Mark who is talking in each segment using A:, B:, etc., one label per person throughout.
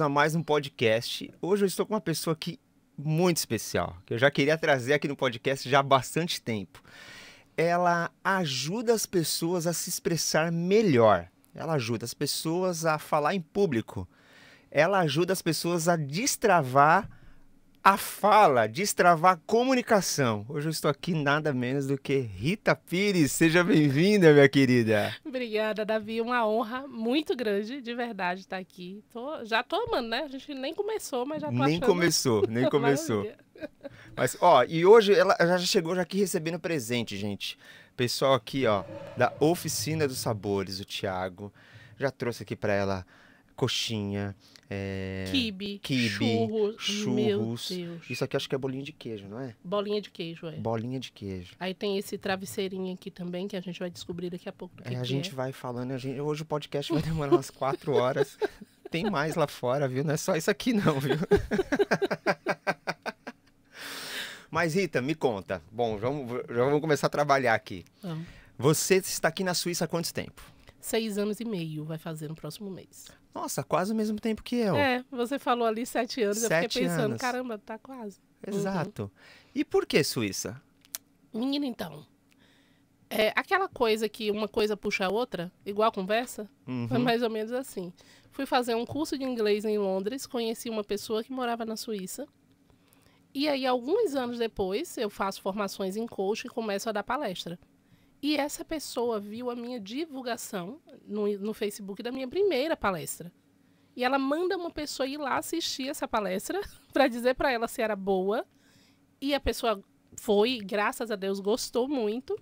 A: bem-vindos a mais um podcast. Hoje eu estou com uma pessoa aqui muito especial, que eu já queria trazer aqui no podcast já há bastante tempo. Ela ajuda as pessoas a se expressar melhor. Ela ajuda as pessoas a falar em público. Ela ajuda as pessoas a destravar a fala, destravar a comunicação. Hoje eu estou aqui nada menos do que Rita Pires. Seja bem-vinda, minha querida.
B: Obrigada, Davi. Uma honra muito grande, de verdade, estar aqui. Já tô amando, né? A gente nem começou, mas já tô
A: Nem
B: achando...
A: começou, nem começou.
B: Maravilha.
A: Mas, ó, e hoje ela já chegou já aqui recebendo presente, gente. Pessoal aqui, ó, da Oficina dos Sabores, o Thiago, já trouxe aqui pra ela coxinha,
B: Quibe,
A: churros.
B: Meu Deus.
A: Isso aqui acho que é bolinho de queijo, não é?
B: Bolinha de queijo, é.
A: Bolinha de queijo.
B: Aí tem esse travesseirinho aqui também, que a gente vai descobrir daqui a pouco do que
A: A
B: que
A: gente
B: é.
A: vai falando, hoje o podcast vai demorar umas 4 horas. Tem mais lá fora, viu? Não é só isso aqui não, viu? Mas, Rita, me conta. Bom, já vamos começar a trabalhar aqui.
B: Então,
A: Você está aqui na Suíça há quanto tempo?
B: 6 anos e meio vai fazer no próximo mês.
A: Nossa, quase o mesmo tempo que eu.
B: Você falou ali 7 anos, eu
A: 7
B: fiquei pensando,
A: anos.
B: caramba, tá quase.
A: Exato. E por que Suíça?
B: Menina, então, é aquela coisa que uma coisa puxa a outra, igual a conversa, foi mais ou menos assim. Fui fazer um curso de inglês em Londres, conheci uma pessoa que morava na Suíça, e aí alguns anos depois eu faço formações em coach e começo a dar palestra. E essa pessoa viu a minha divulgação no Facebook da minha primeira palestra. E ela manda uma pessoa ir lá assistir essa palestra para dizer para ela se era boa. E a pessoa foi, graças a Deus, gostou muito.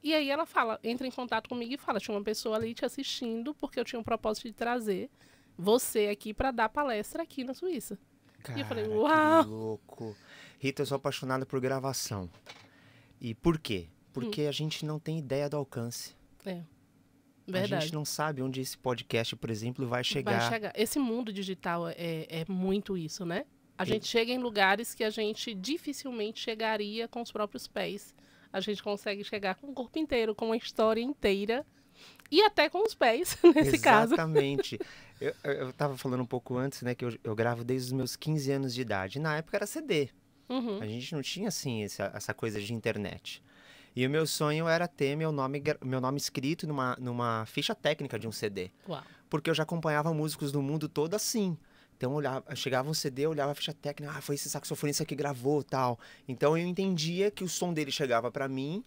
B: E aí ela entra em contato comigo e fala, tinha uma pessoa ali te assistindo porque eu tinha um propósito de trazer você aqui para dar palestra aqui na Suíça.
A: Cara,
B: e eu falei, uau!
A: que louco. Rita, eu sou apaixonada por gravação. E por quê? Porque a gente não tem ideia do alcance.
B: Verdade.
A: A gente não sabe onde esse podcast, por exemplo, vai chegar.
B: Vai chegar. Esse mundo digital é muito isso, né? A gente chega em lugares que a gente dificilmente chegaria com os próprios pés. A gente consegue chegar com o corpo inteiro, com a história inteira. E até com os pés, nesse caso.
A: Exatamente. Eu estava falando um pouco antes, né? Que eu gravo desde os meus 15 anos de idade. Na época era CD. A gente não tinha, assim, essa coisa de internet. E o meu sonho era ter meu nome escrito numa ficha técnica de um CD.
B: Uau.
A: Porque eu já acompanhava músicos do mundo todo assim. Então, chegava um CD, eu olhava a ficha técnica, foi esse saxofonista que gravou tal. Então, eu entendia que o som dele chegava para mim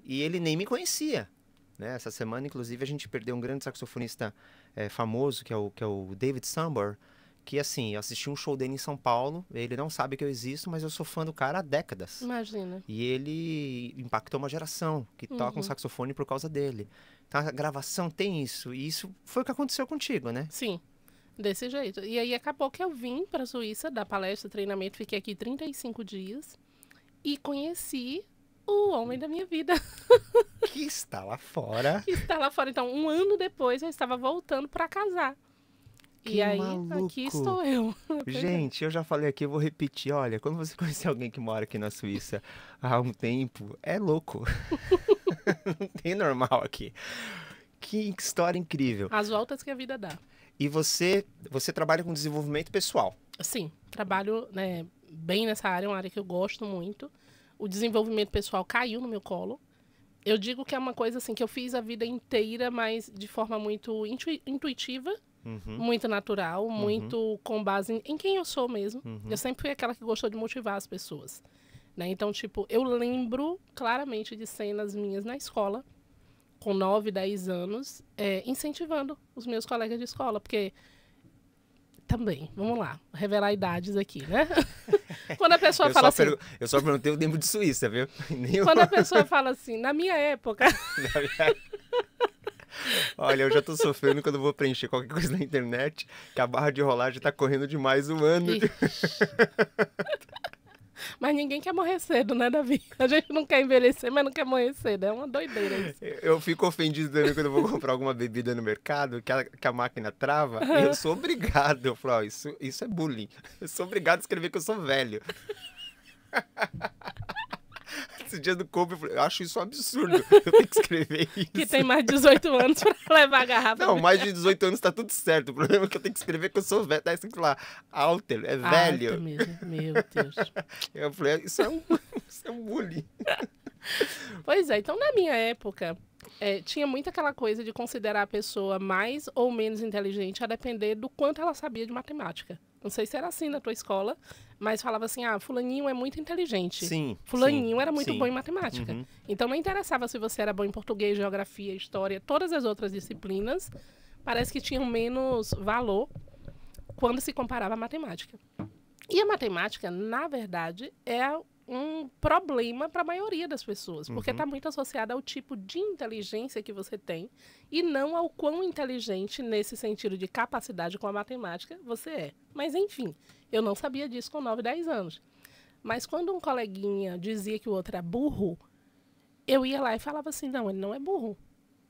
A: e ele nem me conhecia. Né? Essa semana, inclusive, a gente perdeu um grande saxofonista famoso, que é o David Sambor, que, assim, eu assisti um show dele em São Paulo, ele não sabe que eu existo, mas eu sou fã do cara há décadas.
B: Imagina.
A: E ele impactou uma geração que toca um saxofone por causa dele. Então, a gravação tem isso, e isso foi o que aconteceu contigo, né?
B: Sim, desse jeito. E aí acabou que eu vim para a Suíça dar palestra, treinamento, fiquei aqui 35 dias e conheci o homem da minha vida.
A: Que está lá fora.
B: Que está lá fora. Então, um ano depois, eu estava voltando para casar.
A: Que
B: e aí,
A: maluco.
B: aqui estou eu.
A: Gente, eu já falei aqui, eu vou repetir. Olha, quando você conhecer alguém que mora aqui na Suíça há um tempo, é louco. Não tem normal aqui. Que história incrível.
B: As voltas que a vida dá.
A: E você trabalha com desenvolvimento pessoal.
B: Sim, trabalho, né, bem nessa área, é uma área que eu gosto muito. O desenvolvimento pessoal caiu no meu colo. Eu digo que é uma coisa assim que eu fiz a vida inteira, mas de forma muito intuitiva. Muito natural, muito com base em quem eu sou mesmo. Eu sempre fui aquela que gostou de motivar as pessoas. Né? Então, tipo, eu lembro claramente de cenas minhas na escola, com 9, 10 anos, incentivando os meus colegas de escola, porque também, vamos lá, revelar idades aqui, né? Quando a pessoa fala assim...
A: Eu só perguntei o tempo de Suíça, viu?
B: Quando a pessoa fala assim, na minha época...
A: Olha, eu já tô sofrendo quando eu vou preencher qualquer coisa na internet, que a barra de rolagem tá correndo demais um ano.
B: Mas ninguém quer morrer cedo, né, Davi? A gente não quer envelhecer, mas não quer morrer cedo. É uma doideira isso.
A: Eu fico ofendido também quando eu vou comprar alguma bebida no mercado, que a máquina trava, eu sou obrigado. Eu falo, ó, isso é bullying. Eu sou obrigado a escrever que eu sou velho. Esses dias do Cope, eu acho isso um absurdo. Eu tenho que escrever isso.
B: Que tem mais de 18 anos pra levar a garrafa.
A: Não, mais de 18 anos tá tudo certo. O problema é que eu tenho que escrever que eu sou velho. Tá escrito lá, Alter, é velho.
B: Alter mesmo, meu Deus.
A: Eu falei, isso é um bullying.
B: Pois é, então na minha época, tinha muito aquela coisa de considerar a pessoa mais ou menos inteligente a depender do quanto ela sabia de matemática. Não sei se era assim na tua escola, mas falava assim, fulaninho é muito inteligente.
A: Sim.
B: Fulaninho
A: sim,
B: era muito
A: sim.
B: bom em matemática.
A: Uhum.
B: Então não interessava se você era bom em português, geografia, história, todas as outras disciplinas, parece que tinham menos valor quando se comparava à matemática. E a matemática, na verdade, é um problema para a maioria das pessoas, porque está muito associada ao tipo de inteligência que você tem e não ao quão inteligente, nesse sentido de capacidade com a matemática, você é. Mas, enfim, eu não sabia disso com 9, 10 anos. Mas quando um coleguinha dizia que o outro era burro, eu ia lá e falava assim, não, ele não é burro.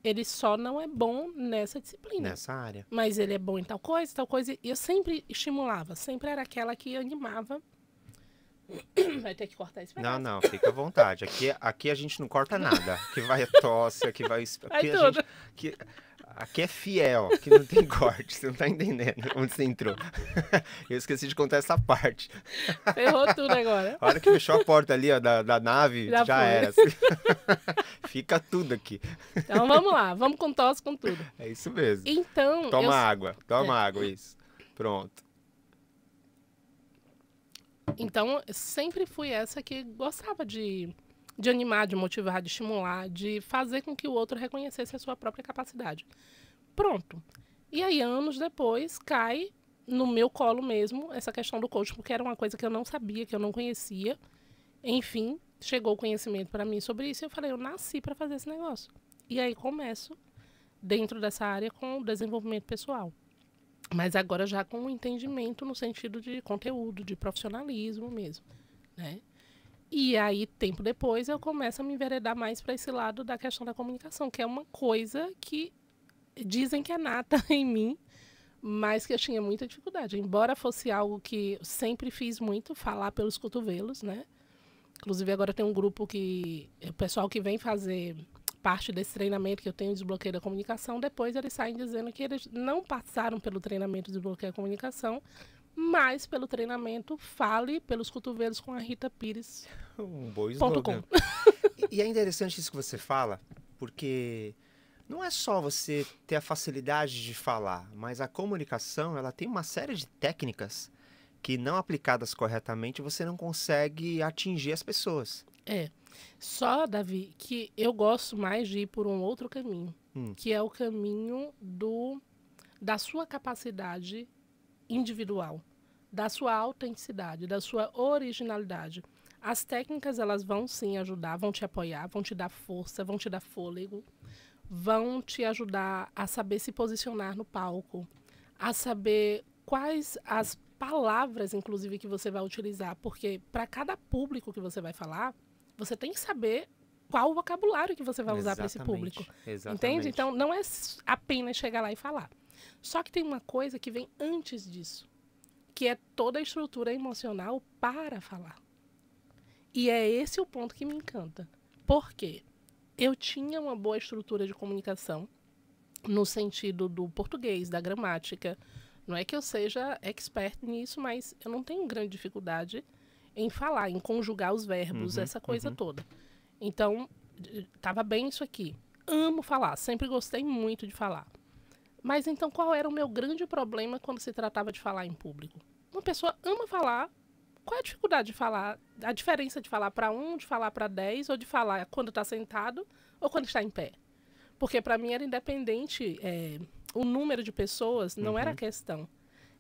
B: Ele só não é bom nessa disciplina.
A: Nessa área.
B: Mas ele é bom em tal coisa. E eu sempre estimulava, sempre era aquela que animava. Vai ter que cortar esse pedaço.
A: Não, fica à vontade. Aqui a gente não corta nada. Aqui vai tosse, aqui vai... Aqui,
B: Vai tudo.
A: Aqui é fiel, aqui não tem corte. Você não tá entendendo onde você entrou. Eu esqueci de contar essa parte.
B: Ferrou tudo agora.
A: A hora que fechou a porta ali, ó, da nave, já
B: foi.
A: era. Fica tudo aqui.
B: Então vamos lá, vamos com tosse com tudo.
A: É isso mesmo.
B: Então...
A: Toma água, isso. Pronto.
B: Então, eu sempre fui essa que gostava de animar, de motivar, de estimular, de fazer com que o outro reconhecesse a sua própria capacidade. Pronto. E aí, anos depois, cai no meu colo mesmo essa questão do coaching, porque era uma coisa que eu não sabia, que eu não conhecia. Enfim, chegou o conhecimento para mim sobre isso e eu falei, eu nasci para fazer esse negócio. E aí começo dentro dessa área com o desenvolvimento pessoal. Mas agora já com um entendimento no sentido de conteúdo, de profissionalismo mesmo, né? E aí, tempo depois, eu começo a me enveredar mais para esse lado da questão da comunicação, que é uma coisa que dizem que é nata em mim, mas que eu tinha muita dificuldade. Embora fosse algo que eu sempre fiz muito, falar pelos cotovelos, né? Inclusive, agora tem um grupo que... O pessoal que vem fazer parte desse treinamento que eu tenho de desbloqueio da comunicação, depois eles saem dizendo que eles não passaram pelo treinamento de desbloqueio da comunicação, mas pelo treinamento Fale pelos Cotovelos com a Rita Pires.
A: Um bom slogan. E é interessante isso que você fala, porque não é só você ter a facilidade de falar, mas a comunicação, ela tem uma série de técnicas que, não aplicadas corretamente, você não consegue atingir as pessoas.
B: Só, Davi, que eu gosto mais de ir por um outro caminho, que é o caminho da sua capacidade individual, da sua autenticidade, da sua originalidade. As técnicas, elas vão sim ajudar, vão te apoiar, vão te dar força, vão te dar fôlego, vão te ajudar a saber se posicionar no palco, a saber quais as palavras, inclusive, que você vai utilizar, porque para cada público que você vai falar, você tem que saber qual o vocabulário que você vai usar para esse público. Entende? Então, não é apenas chegar lá e falar. Só que tem uma coisa que vem antes disso, que é toda a estrutura emocional para falar. E é esse o ponto que me encanta. Por quê? Eu tinha uma boa estrutura de comunicação no sentido do português, da gramática. Não é que eu seja expert nisso, mas eu não tenho grande dificuldade em falar, em conjugar os verbos, essa coisa toda. Então, estava bem isso aqui. Amo falar, sempre gostei muito de falar. Mas então, qual era o meu grande problema quando se tratava de falar em público? Uma pessoa ama falar, qual é a dificuldade de falar? A diferença de falar para 1, de falar para 10, ou de falar quando está sentado ou quando está em pé? Porque para mim era independente, o número de pessoas não era a questão,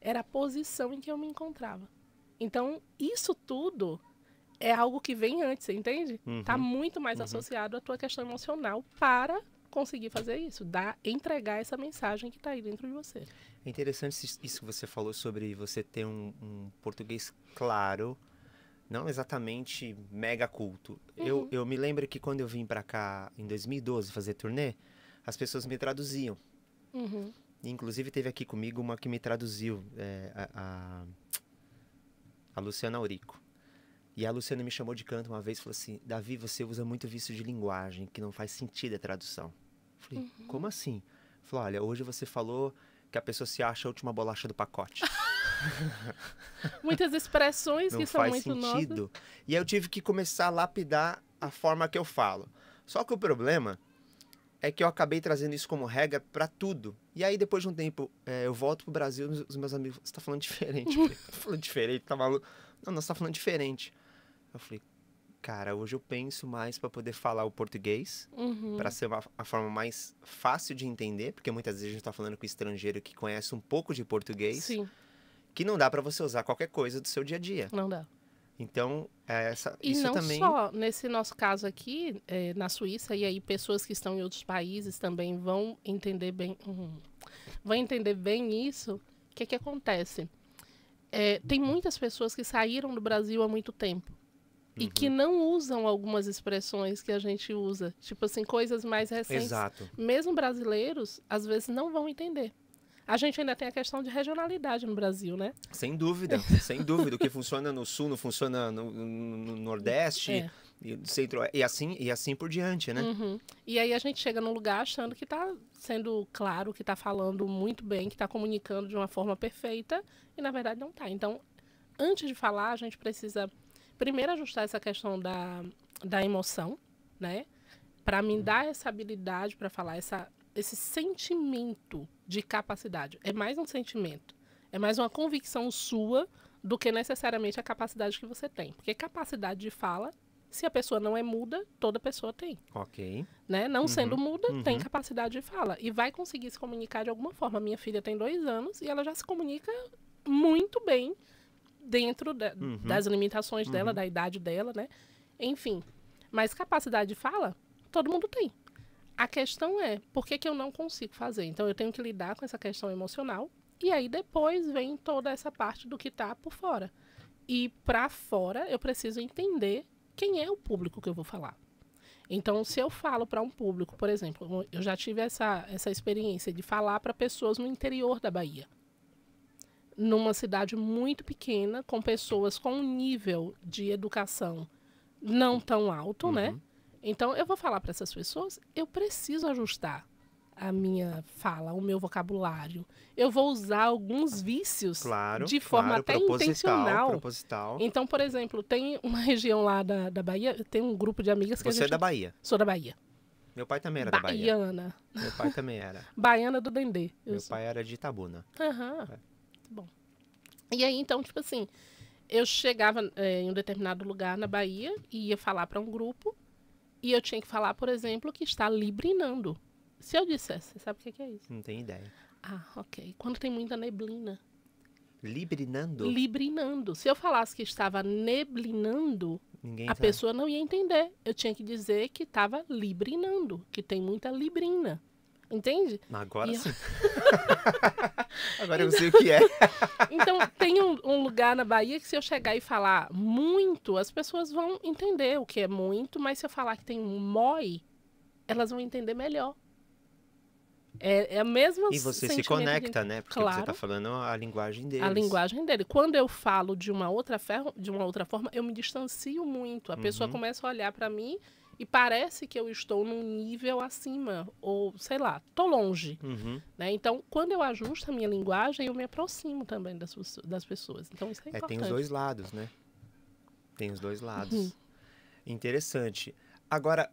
B: era a posição em que eu me encontrava. Então, isso tudo é algo que vem antes, você entende? Está muito mais associado à tua questão emocional para conseguir fazer isso, entregar essa mensagem que está aí dentro de você.
A: É interessante isso que você falou sobre você ter um português claro, não exatamente mega culto. Eu me lembro que quando eu vim para cá em 2012 fazer turnê, as pessoas me traduziam. Inclusive teve aqui comigo uma que me traduziu, a Luciana Aurico. E a Luciana me chamou de canto uma vez e falou assim, Davi, você usa muito vício de linguagem, que não faz sentido a tradução. Eu falei, como assim? Falou, olha, hoje você falou que a pessoa se acha a última bolacha do pacote.
B: Muitas expressões
A: Não
B: que são
A: faz
B: muito
A: sentido.
B: novas.
A: E aí eu tive que começar a lapidar a forma que eu falo. Só que o problema é que eu acabei trazendo isso como regra pra tudo. E aí, depois de um tempo, eu volto pro Brasil, os meus amigos, você tá falando diferente. Eu falei, tô falando diferente, tá maluco? Não, você tá falando diferente. Eu falei, cara, hoje eu penso mais pra poder falar o português, pra ser a forma mais fácil de entender, porque muitas vezes a gente tá falando com estrangeiro que conhece um pouco de português,
B: Sim,
A: que não dá pra você usar qualquer coisa do seu dia a dia.
B: não dá.
A: Então,
B: E
A: isso
B: não
A: também...
B: só, nesse nosso caso aqui, na Suíça, e aí pessoas que estão em outros países também vão entender bem, isso. O que acontece? Tem muitas pessoas que saíram do Brasil há muito tempo e que não usam algumas expressões que a gente usa. Tipo assim, coisas mais recentes.
A: Exato.
B: Mesmo brasileiros, às vezes não vão entender. A gente ainda tem a questão de regionalidade no Brasil, né?
A: Sem dúvida, sem dúvida. O que funciona no sul não funciona no Nordeste, e no centro, e assim por diante, né?
B: E aí a gente chega num lugar achando que está sendo claro, que está falando muito bem, que está comunicando de uma forma perfeita, e na verdade não está. Então, antes de falar, a gente precisa primeiro ajustar essa questão da emoção, né? Para me dar essa habilidade para falar, esse sentimento de capacidade. É mais um sentimento, é mais uma convicção sua do que necessariamente a capacidade que você tem. Porque capacidade de fala, se a pessoa não é muda, toda pessoa tem.
A: Ok.
B: Né? Não sendo muda, tem capacidade de fala. E vai conseguir se comunicar de alguma forma. Minha filha tem 2 anos e ela já se comunica muito bem dentro das limitações dela, da idade dela, né? Enfim. Mas capacidade de fala, todo mundo tem. A questão é, por que eu não consigo fazer? Então, eu tenho que lidar com essa questão emocional. E aí, depois, vem toda essa parte do que está por fora. E para fora, eu preciso entender quem é o público que eu vou falar. Então, se eu falo para um público, por exemplo, eu já tive essa experiência de falar para pessoas no interior da Bahia. Numa cidade muito pequena, com pessoas com um nível de educação não tão alto, né? Então, eu vou falar para essas pessoas, eu preciso ajustar a minha fala, o meu vocabulário. Eu vou usar alguns vícios de forma até intencional.
A: Proposital.
B: Então, por exemplo, tem uma região lá da Bahia, tem um grupo de amigas que
A: Você é da Bahia?
B: Sou da Bahia.
A: Meu pai também era da Bahia.
B: Baiana.
A: Meu pai também era.
B: Baiana do Dendê.
A: Meu pai era de Itabuna.
B: Bom. E aí, então, tipo assim, eu chegava em um determinado lugar na Bahia e ia falar para um grupo e eu tinha que falar, por exemplo, que está librinando. Se eu dissesse, você sabe o que é isso?
A: Não tenho ideia.
B: Ah, ok. Quando tem muita neblina.
A: Librinando?
B: Librinando. Se eu falasse que estava neblinando, a pessoa não ia entender. Eu tinha que dizer que estava librinando, que tem muita librina. Entende?
A: Agora sim. Agora eu sei o que é.
B: Então, tem um lugar na Bahia que se eu chegar e falar muito, as pessoas vão entender o que é muito, mas se eu falar que tem um mói, elas vão entender melhor. É a mesma
A: E você se conecta, né? Porque
B: claro,
A: você está falando a linguagem deles.
B: A linguagem dele. Quando eu falo de uma outra forma, eu me distancio muito. A pessoa começa a olhar para mim e parece que eu estou num nível acima. Ou, sei lá, tô longe. Né? Então, quando eu ajusto a minha linguagem, eu me aproximo também das pessoas. Então, isso é importante.
A: Tem os dois lados, né? Tem os dois lados. Interessante. Agora,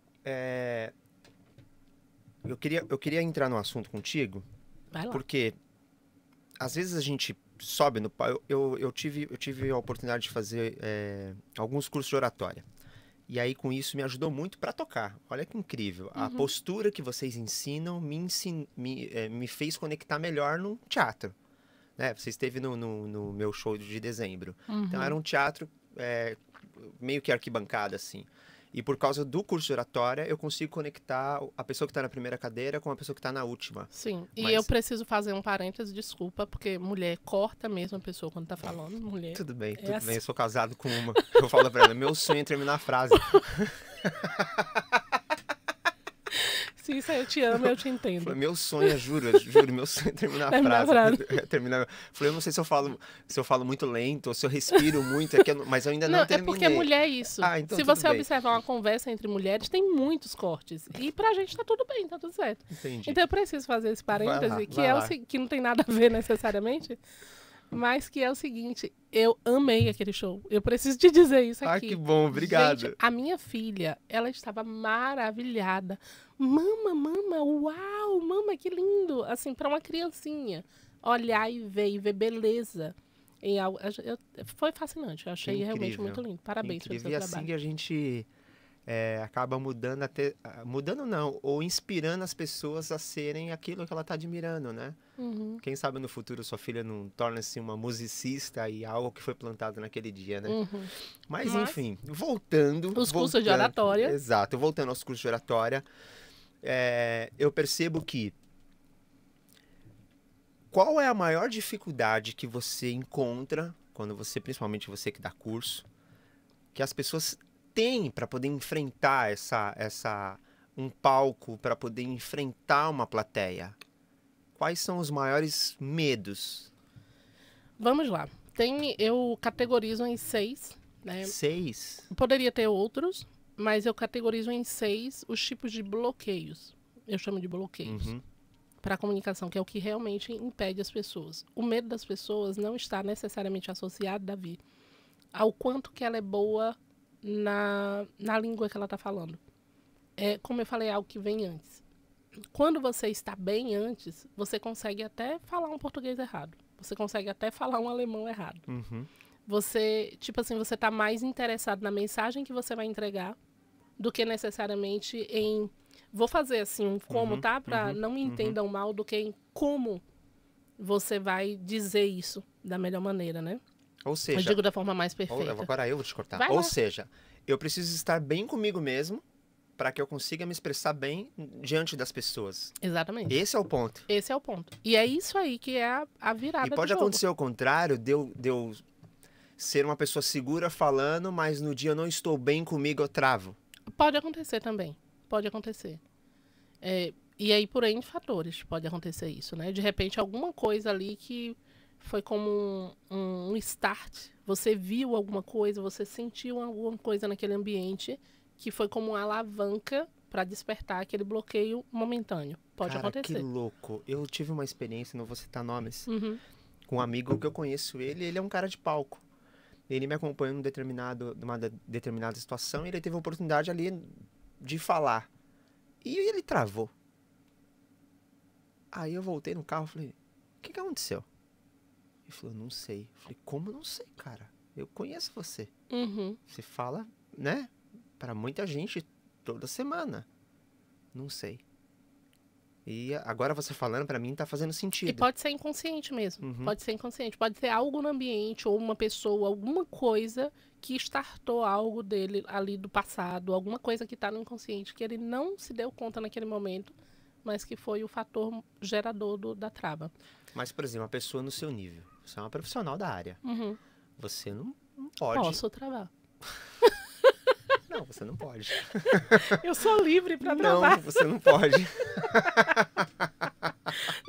A: eu queria entrar no assunto contigo, porque às vezes a gente sobe no palco. Eu tive a oportunidade de fazer alguns cursos de oratória. E aí, com isso, me ajudou muito para tocar. Olha que incrível. A postura que vocês ensinam me fez conectar melhor no teatro. Né? Você esteve no meu show de dezembro. Então, era um teatro meio que arquibancada, assim. E por causa do curso de oratória, eu consigo conectar a pessoa que está na primeira cadeira com a pessoa que está na última.
B: Sim, e eu preciso fazer um parênteses, desculpa, porque mulher corta mesmo a pessoa quando tá falando, mulher...
A: Tudo bem, bem, eu sou casado com uma. Eu falo pra ela, meu sonho é terminar a frase.
B: Se isso aí eu te amo, eu te entendo.
A: Falei, meu sonho, juro, meu sonho é terminar a frase. Falei, eu não sei se eu falo muito lento, ou se eu respiro muito, mas eu ainda não terminei.
B: É porque mulher é isso.
A: Então
B: se você observar uma conversa entre mulheres, tem muitos cortes. E pra gente tá tudo bem, tá tudo certo.
A: Entendi.
B: Então eu preciso fazer esse parêntese, que não tem nada a ver necessariamente, mas que é o seguinte, eu amei aquele show. Eu preciso te dizer isso aqui.
A: Que bom, obrigado.
B: Gente, a minha filha, ela estava maravilhada. Mama, uau, mama, que lindo. Assim, para uma criancinha, olhar e ver beleza em algo. Foi fascinante, eu achei realmente muito lindo. Parabéns pelo seu trabalho.
A: E assim que a gente acaba mudando não, ou inspirando as pessoas a serem aquilo que ela está admirando, né?
B: Uhum.
A: Quem sabe no futuro sua filha não torna-se uma musicista e algo que foi plantado naquele dia, né?
B: Uhum.
A: Mas enfim, voltando...
B: Os cursos de oratória.
A: Exato, voltando aos cursos de oratória, eu percebo que qual é a maior dificuldade que você encontra, principalmente você que dá curso, que as pessoas têm para poder enfrentar um palco, para poder enfrentar uma plateia? Quais são os maiores medos?
B: Vamos lá. Eu categorizo em 6. Né?
A: 6?
B: Poderia ter outros, mas eu categorizo em 6 os tipos de bloqueios. Eu chamo de bloqueios.
A: Uhum.
B: Para a comunicação, que é o que realmente impede as pessoas. O medo das pessoas não está necessariamente associado, Davi, ao quanto que ela é boa na língua que ela está falando. Como eu falei, é algo que vem antes. Quando você está bem antes, você consegue até falar um português errado. Você consegue até falar um alemão errado.
A: Uhum.
B: Você está mais interessado na mensagem que você vai entregar do que necessariamente em... Vou fazer assim um como, tá? Para não me entendam mal, do que em como você vai dizer isso da melhor maneira, né?
A: Ou seja...
B: Eu digo da forma mais perfeita.
A: Agora eu vou te cortar.
B: Vai lá.
A: Seja, eu preciso estar bem comigo mesmo para que eu consiga me expressar bem diante das pessoas.
B: Exatamente.
A: Esse é o ponto.
B: Esse é o ponto. E é isso aí que é a virada do jogo.
A: E pode acontecer o contrário, de eu ser uma pessoa segura falando, mas no dia eu não estou bem comigo, eu travo.
B: Pode acontecer também. Pode acontecer. E aí, por N fatores, pode acontecer isso, né? De repente, alguma coisa ali que foi como um start. Você viu alguma coisa, você sentiu alguma coisa naquele ambiente que foi como uma alavanca para despertar aquele bloqueio momentâneo. Pode acontecer.
A: Que louco. Eu tive uma experiência, não vou citar nomes, com um amigo que eu conheço ele é um cara de palco. Ele me acompanhou numa determinada situação e ele teve a oportunidade ali de falar. E ele travou. Aí eu voltei no carro e falei, o que aconteceu? Ele falou, não sei. Eu falei, como não sei, cara? Eu conheço você. Você fala, né? Para muita gente toda semana. Não sei. E agora você falando, para mim, tá fazendo sentido.
B: E pode ser inconsciente mesmo. Pode ser inconsciente. Pode ser algo no ambiente, ou uma pessoa, alguma coisa que startou algo dele ali do passado, alguma coisa que tá no inconsciente, que ele não se deu conta naquele momento, mas que foi o fator gerador da trava.
A: Mas, por exemplo, uma pessoa no seu nível. Você é uma profissional da área. Você não pode...
B: Posso travar.
A: Não, você não pode.
B: Eu sou livre para travar.
A: Não, você não pode.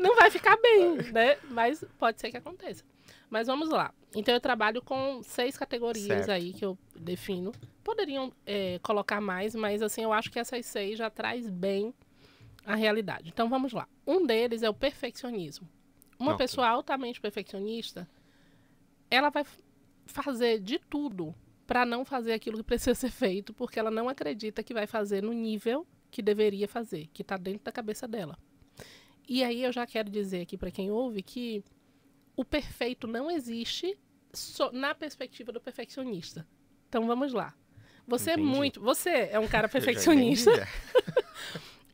B: Não vai ficar bem, né? Mas pode ser que aconteça. Mas vamos lá. Então eu trabalho com 6 categorias aí que eu defino. Poderiam colocar mais, mas assim, eu acho que essas 6 já traz bem a realidade. Então vamos lá. Um deles é o perfeccionismo. Uma pessoa altamente perfeccionista, ela vai fazer de tudo para não fazer aquilo que precisa ser feito, porque ela não acredita que vai fazer no nível que deveria fazer, que está dentro da cabeça dela. E aí eu já quero dizer aqui para quem ouve que o perfeito não existe na perspectiva do perfeccionista. Então vamos lá. Você é um cara perfeccionista.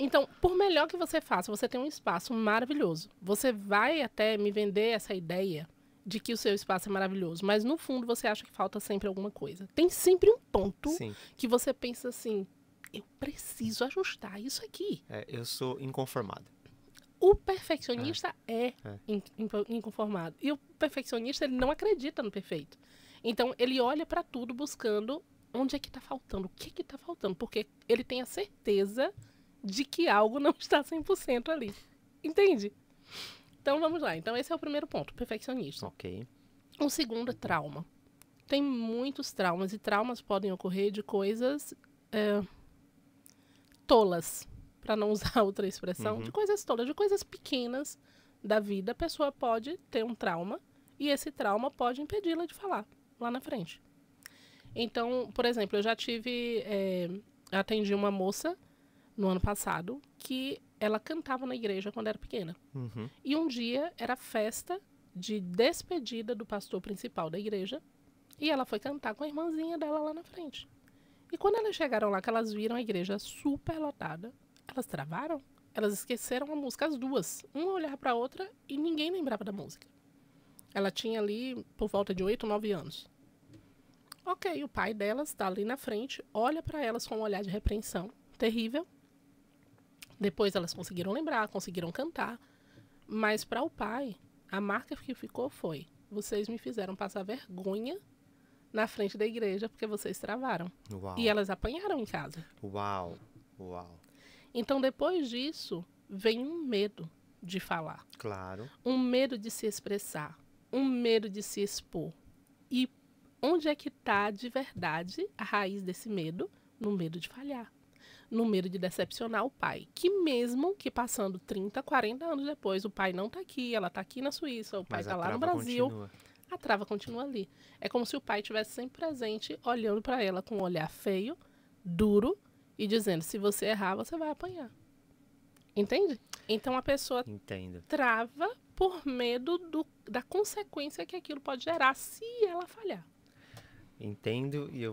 B: Então, por melhor que você faça, você tem um espaço maravilhoso. Você vai até me vender essa ideia de que o seu espaço é maravilhoso, mas no fundo você acha que falta sempre alguma coisa. Tem sempre um ponto que você pensa assim, eu preciso ajustar isso aqui.
A: Eu sou inconformado.
B: O perfeccionista é inconformado. E o perfeccionista, ele não acredita no perfeito. Então, ele olha para tudo buscando onde é que está faltando, o que está faltando, porque ele tem a certeza de que algo não está 100% ali. Entende? Então, vamos lá. Então, esse é o primeiro ponto, perfeccionista.
A: Ok.
B: O segundo é trauma. Tem muitos traumas, e traumas podem ocorrer de coisas tolas, para não usar outra expressão, de coisas tolas, de coisas pequenas da vida. A pessoa pode ter um trauma, e esse trauma pode impedi-la de falar lá na frente. Então, por exemplo, eu já atendi uma moça no ano passado que ela cantava na igreja quando era pequena. E um dia era festa de despedida do pastor principal da igreja, e ela foi cantar com a irmãzinha dela lá na frente. E quando elas chegaram lá, que elas viram a igreja super lotada, elas travaram. Elas esqueceram a música, as duas. Uma olhava para a outra e ninguém lembrava da música. Ela tinha ali por volta de 8, 9 anos. Ok, o pai delas está ali na frente, olha para elas com um olhar de repreensão terrível. Depois elas conseguiram lembrar, conseguiram cantar. Mas para o pai, a marca que ficou foi: vocês me fizeram passar vergonha na frente da igreja porque vocês travaram.
A: Uau.
B: E elas apanharam em casa.
A: Uau. Uau.
B: Então, depois disso, vem um medo de falar.
A: Claro.
B: Um medo de se expressar. Um medo de se expor. E onde é que está, de verdade, a raiz desse medo? No medo de falhar. No medo de decepcionar o pai. Que mesmo que passando 30, 40 anos depois, o pai não está aqui, ela está aqui na Suíça, o pai está lá no Brasil, continua. A trava continua ali. É como se o pai estivesse sempre presente, olhando para ela com um olhar feio, duro, e dizendo: se você errar, você vai apanhar. Entende? Então a pessoa trava por medo da consequência que aquilo pode gerar se ela falhar.
A: Entendo, e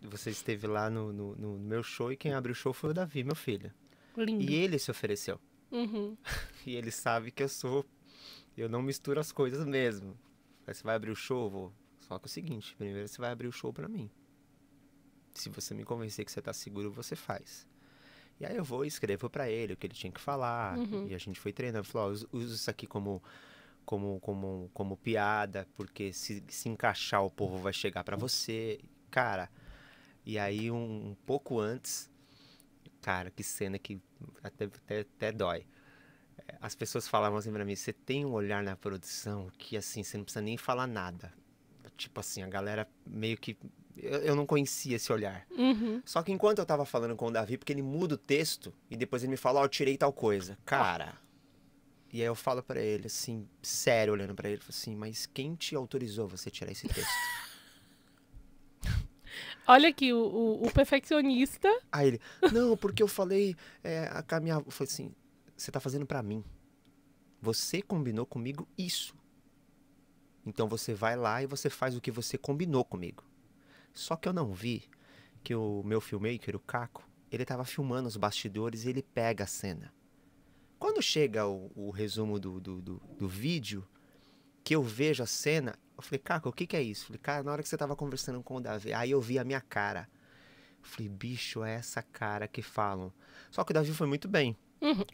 A: você esteve lá no meu show, e quem abriu o show foi o Davi, meu filho.
B: Lindo.
A: E ele se ofereceu. E ele sabe que eu não misturo as coisas mesmo. Você vai abrir o show? Vou. Só que é o seguinte, primeiro você vai abrir o show pra mim. Se você me convencer que você tá seguro, você faz. E aí eu vou e escrevo pra ele o que ele tinha que falar. E a gente foi treinando. Falou: usa isso aqui como piada, porque se encaixar o povo vai chegar pra você. Cara, e aí um pouco antes, cara, que cena que até dói. As pessoas falavam assim pra mim: você tem um olhar na produção que, assim, você não precisa nem falar nada. Tipo assim, a galera meio que... Eu não conhecia esse olhar. Só que enquanto eu tava falando com o Davi, porque ele muda o texto, e depois ele me fala: eu tirei tal coisa. Cara... E aí eu falo pra ele, assim, sério, olhando pra ele, falo assim: mas quem te autorizou você tirar esse texto?
B: Olha aqui, o perfeccionista...
A: Aí ele: não, porque eu falei... Eu falei assim: você tá fazendo pra mim. Você combinou comigo isso. Então você vai lá e você faz o que você combinou comigo. Só que eu não vi que o meu filmmaker, o Caco, ele tava filmando os bastidores e ele pega a cena. Quando chega o resumo do vídeo, que eu vejo a cena, eu falei: Caco, o que é isso? Eu falei: cara, na hora que você tava conversando com o Davi, aí eu vi a minha cara. Eu falei: bicho, é essa cara que falam. Só que o Davi foi muito bem.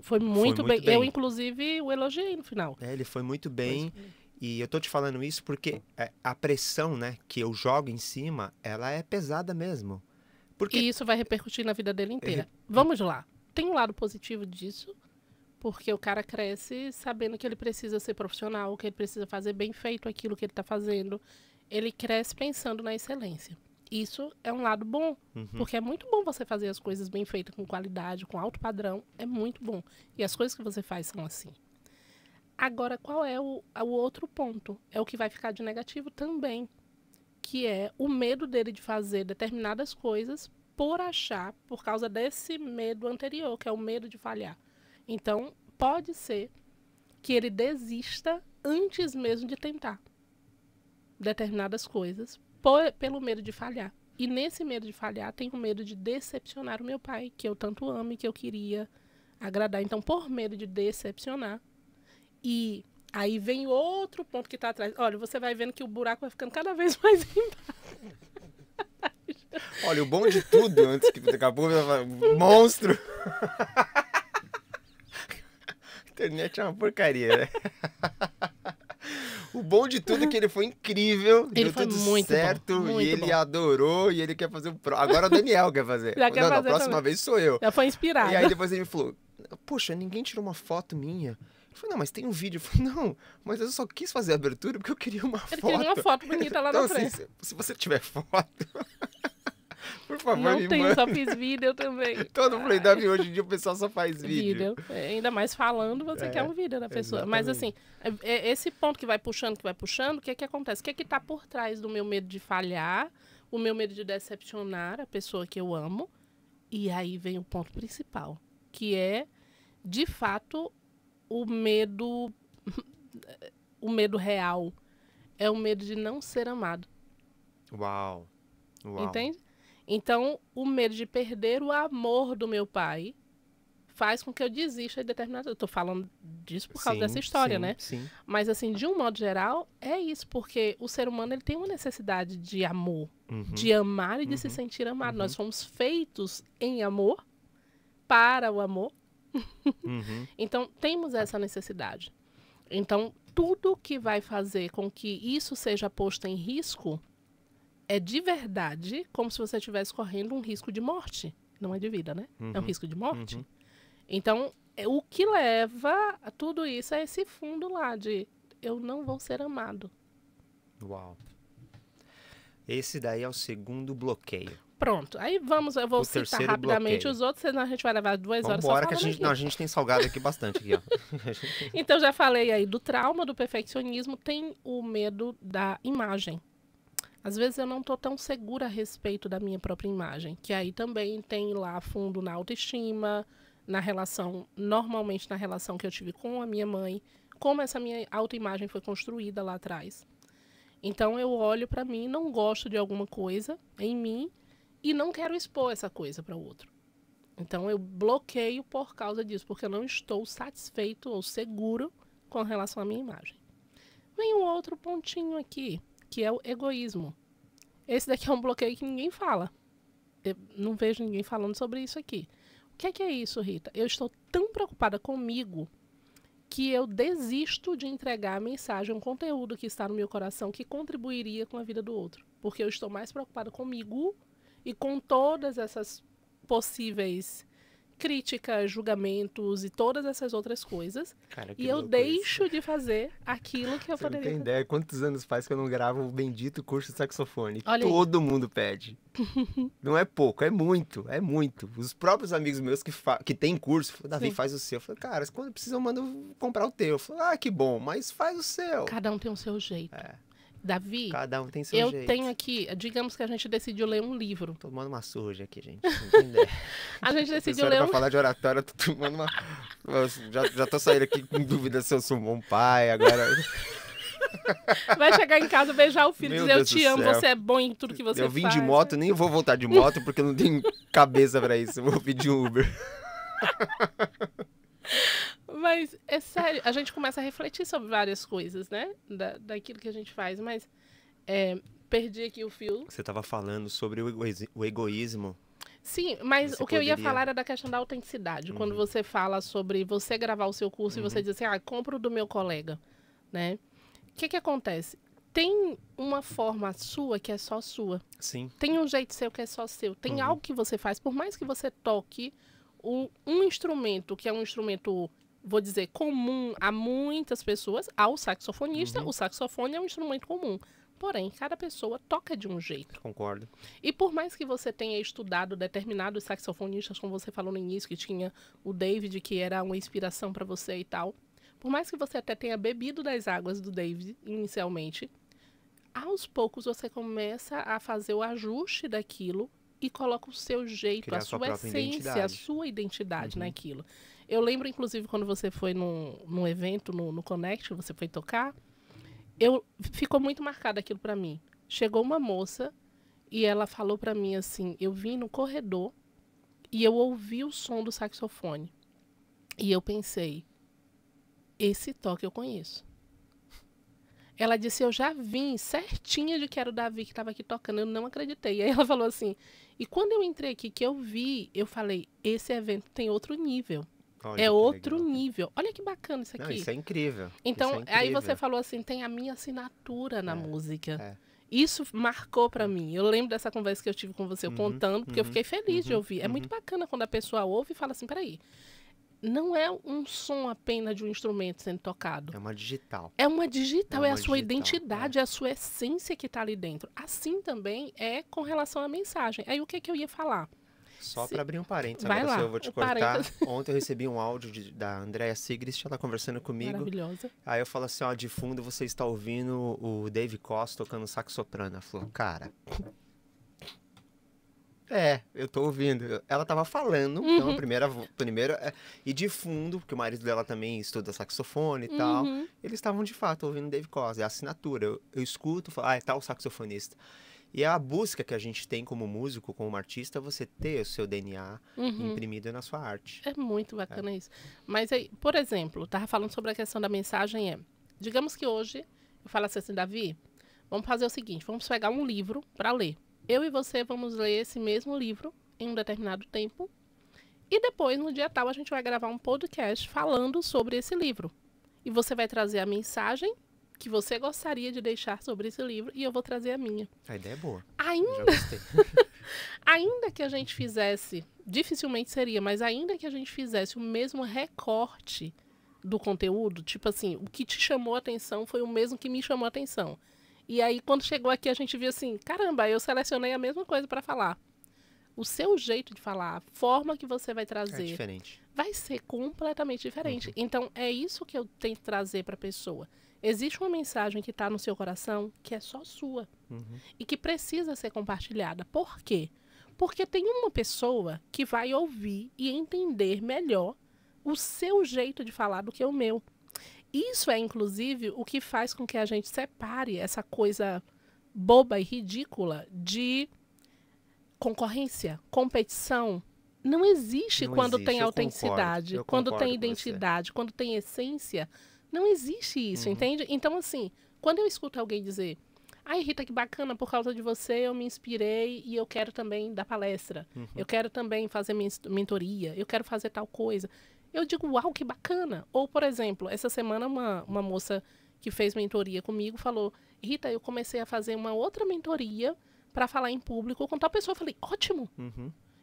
B: Foi muito bem. Eu, inclusive, o elogiei no final.
A: Ele foi muito bem. E eu tô te falando isso porque a pressão, né, que eu jogo em cima, ela é pesada mesmo. Porque...
B: E isso vai repercutir na vida dele inteira. Vamos lá. Tem um lado positivo disso, porque o cara cresce sabendo que ele precisa ser profissional, que ele precisa fazer bem feito aquilo que ele está fazendo. Ele cresce pensando na excelência. Isso é um lado bom, porque é muito bom você fazer as coisas bem feitas, com qualidade, com alto padrão. É muito bom. E as coisas que você faz são assim. Agora, qual é o outro ponto? É o que vai ficar de negativo também, que é o medo dele de fazer determinadas coisas por causa desse medo anterior, que é o medo de falhar. Então, pode ser que ele desista antes mesmo de tentar determinadas coisas, pelo medo de falhar. E nesse medo de falhar, tem o medo de decepcionar o meu pai, que eu tanto amo e que eu queria agradar. Então, por medo de decepcionar. E aí vem outro ponto que está atrás. Olha, você vai vendo que o buraco vai ficando cada vez mais embaixo.
A: Olha, o bom de tudo, antes que daqui a pouco eu falo: monstro! A internet é uma porcaria, né? bom de tudo é que ele foi incrível,
B: Ele
A: deu
B: foi
A: tudo
B: muito
A: certo,
B: bom,
A: e
B: muito
A: ele
B: bom.
A: adorou, e ele quer fazer o Agora o Daniel quer fazer.
B: Já quer
A: Não,
B: fazer
A: a próxima
B: também.
A: vez sou eu.
B: Já foi inspirado.
A: E aí depois ele me falou, poxa, ninguém tirou uma foto minha. Eu falei, não, mas tem um vídeo. Eu falei, não, mas eu só quis fazer a abertura porque eu queria uma
B: Ele
A: foto.
B: queria uma foto bonita lá
A: Então,
B: na
A: assim,
B: frente.
A: se você tiver foto, por favor,
B: Não
A: me
B: tenho,
A: manda.
B: só fiz vídeo também.
A: Todo Play Dub hoje em dia o pessoal só faz vídeo.
B: Ainda mais falando, você quer um vídeo da pessoa. Mas assim, esse ponto que vai puxando, o que acontece? O que tá por trás do meu medo de falhar, o meu medo de decepcionar a pessoa que eu amo? E aí vem o ponto principal, que é, de fato, o medo real. É o medo de não ser amado.
A: Uau.
B: Entende? Então, o medo de perder o amor do meu pai faz com que eu desista de determinado... Eu tô falando disso por causa dessa história, né?
A: Sim.
B: Mas, assim, de um modo geral, é isso. Porque o ser humano, ele tem uma necessidade de amor. De amar e de se sentir amado. Nós fomos feitos em amor, para o amor. Então, temos essa necessidade. Então, tudo que vai fazer com que isso seja posto em risco é de verdade como se você estivesse correndo um risco de morte. Não é de vida, né? É um risco de morte. Então, o que leva a tudo isso é esse fundo lá de eu não vou ser amado.
A: Uau. Esse daí é o segundo bloqueio.
B: Pronto. Aí eu vou citar rapidamente bloqueio. Os outros, senão a gente vai levar 2 horas só falando
A: que a gente tem salgado aqui bastante. Aqui, ó.
B: Então, já falei aí do trauma, do perfeccionismo, tem o medo da imagem. Às vezes eu não estou tão segura a respeito da minha própria imagem, que aí também tem lá fundo na autoestima, na relação, normalmente na relação que eu tive com a minha mãe, como essa minha autoimagem foi construída lá atrás. Então eu olho para mim, não gosto de alguma coisa em mim e não quero expor essa coisa para o outro. Então eu bloqueio por causa disso, porque eu não estou satisfeito ou seguro com relação à minha imagem. Vem um outro pontinho aqui, que é o egoísmo. Esse daqui é um bloqueio que ninguém fala. Eu não vejo ninguém falando sobre isso aqui. O que é isso, Rita? Eu estou tão preocupada comigo que eu desisto de entregar a mensagem, um conteúdo que está no meu coração que contribuiria com a vida do outro. Porque eu estou mais preocupada comigo e com todas essas possíveis críticas, julgamentos e todas essas outras coisas.
A: Cara,
B: e eu deixo de fazer aquilo que eu poderia fazer.
A: Você não tem ideia quantos anos faz que eu não gravo o bendito curso de saxofone.
B: Olha
A: Todo mundo pede. Não é pouco, é muito, é muito. Os próprios amigos meus que tem curso, falam, Davi, faz o seu. Eu falei, cara, quando precisa eu mando comprar o teu. Eu falei, que bom, mas faz o seu.
B: Cada um tem o seu jeito. Davi,
A: cada um tem seu jeito.
B: Eu tenho aqui, digamos que a gente decidiu ler um livro.
A: Tô tomando uma surra aqui, gente. Não tem ideia.
B: A gente decidiu ler
A: pra falar de oratória, tô tomando uma... Já tô saindo aqui com dúvida se eu sou um bom pai, agora...
B: Vai chegar em casa, beijar o filho,
A: Meu
B: dizer
A: Deus
B: eu te amo, você é bom em tudo que você faz.
A: Eu vim de moto, nem vou voltar de moto, porque eu não tenho cabeça pra isso. Eu vou pedir um Uber.
B: Mas, é sério, a gente começa a refletir sobre várias coisas, né? Daquilo que a gente faz, mas perdi aqui o fio.
A: Você estava falando sobre o egoísmo.
B: Sim, mas o que eu ia falar era da questão da autenticidade. Quando você fala sobre você gravar o seu curso e você diz assim, compro do meu colega, né? O que acontece? Tem uma forma sua que é só sua.
A: Sim.
B: Tem um jeito seu que é só seu. Tem algo que você faz, por mais que você toque um instrumento que é um instrumento, vou dizer, comum a muitas pessoas, ao saxofonista, o saxofone é um instrumento comum. Porém, cada pessoa toca de um jeito.
A: Concordo.
B: E por mais que você tenha estudado determinados saxofonistas, como você falou no início, que tinha o David, que era uma inspiração para você e tal, por mais que você até tenha bebido das águas do David inicialmente, aos poucos você começa a fazer o ajuste daquilo e coloca o seu jeito, criar a sua essência, a sua identidade naquilo. Eu lembro, inclusive, quando você foi num evento, no Connect, você foi tocar, ficou muito marcado aquilo pra mim. Chegou uma moça e ela falou pra mim assim, eu vim no corredor e eu ouvi o som do saxofone. E eu pensei, esse toque eu conheço. Ela disse, eu já vim certinha de que era o Davi que estava aqui tocando, eu não acreditei. E aí ela falou assim, e quando eu entrei aqui, que eu vi, eu falei, esse evento tem outro nível.
A: Olha
B: É
A: que
B: outro
A: legal.
B: nível. Olha que bacana isso
A: Não,
B: aqui.
A: isso é incrível.
B: Então,
A: Isso é
B: aí
A: incrível.
B: você falou assim, tem a minha assinatura na música.
A: É.
B: Isso marcou pra mim. Eu lembro dessa conversa que eu tive com você, eu
A: Uhum,
B: contando, porque eu
A: uhum,
B: fiquei feliz de
A: uhum,
B: ouvir. É muito
A: uhum.
B: bacana quando a pessoa ouve e fala assim, peraí, não é um som apenas de um instrumento sendo tocado.
A: É uma digital.
B: É uma digital, é a
A: uma
B: sua
A: digital,
B: identidade, é a sua essência que está ali dentro. Assim também é com relação à mensagem. Aí o que que eu ia falar?
A: Só para abrir um parênteses,
B: Vai
A: agora
B: lá,
A: só eu vou te
B: o
A: cortar.
B: parênteses.
A: Ontem eu recebi um áudio da Andrea Sigrist, ela conversando comigo.
B: Maravilhosa.
A: Aí eu falo assim, ó, de fundo você está ouvindo o Dave Costa tocando sax soprano. Ela falou, cara... eu tô ouvindo. Ela tava falando, então, e de fundo, porque o marido dela também estuda saxofone e tal, eles estavam de fato ouvindo Dave Costa, é a assinatura. Eu escuto, falo, é tal saxofonista. E é a busca que a gente tem como músico, como artista, você ter o seu DNA imprimido na sua arte.
B: É muito bacana isso. Mas aí, por exemplo, eu tava falando sobre a questão da mensagem, digamos que hoje eu falasse assim, Davi, vamos fazer o seguinte, vamos pegar um livro para ler. Eu e você vamos ler esse mesmo livro em um determinado tempo e depois, no dia tal, a gente vai gravar um podcast falando sobre esse livro. E você vai trazer a mensagem que você gostaria de deixar sobre esse livro e eu vou trazer a minha.
A: A ideia é boa.
B: Ainda,
A: Eu já gostei.
B: ainda que a gente fizesse, dificilmente seria, mas ainda que a gente fizesse o mesmo recorte do conteúdo, tipo assim, o que te chamou a atenção foi o mesmo que me chamou a atenção. E aí, quando chegou aqui, a gente viu assim, caramba, eu selecionei a mesma coisa para falar. O seu jeito de falar, a forma que você vai
A: É
B: trazer,
A: diferente.
B: vai ser completamente diferente. Então, é isso que eu tento trazer para a pessoa. Existe uma mensagem que está no seu coração que é só sua e que precisa ser compartilhada. Por quê? Porque tem uma pessoa que vai ouvir e entender melhor o seu jeito de falar do que o meu. Isso é, inclusive, o que faz com que a gente separe essa coisa boba e ridícula de concorrência, competição. Não existe
A: Não
B: quando
A: existe,
B: tem
A: eu
B: autenticidade,
A: concordo, eu
B: quando
A: concordo
B: tem
A: com você.
B: identidade, quando tem essência. Não existe isso, entende? Então, assim, quando eu escuto alguém dizer, ai, Rita, que bacana, por causa de você eu me inspirei e eu quero também dar palestra, eu quero também fazer mentoria, eu quero fazer tal coisa. Eu digo, uau, que bacana. Ou, por exemplo, essa semana uma moça que fez mentoria comigo falou, Rita, eu comecei a fazer uma outra mentoria para falar em público com tal pessoa. Eu falei, ótimo,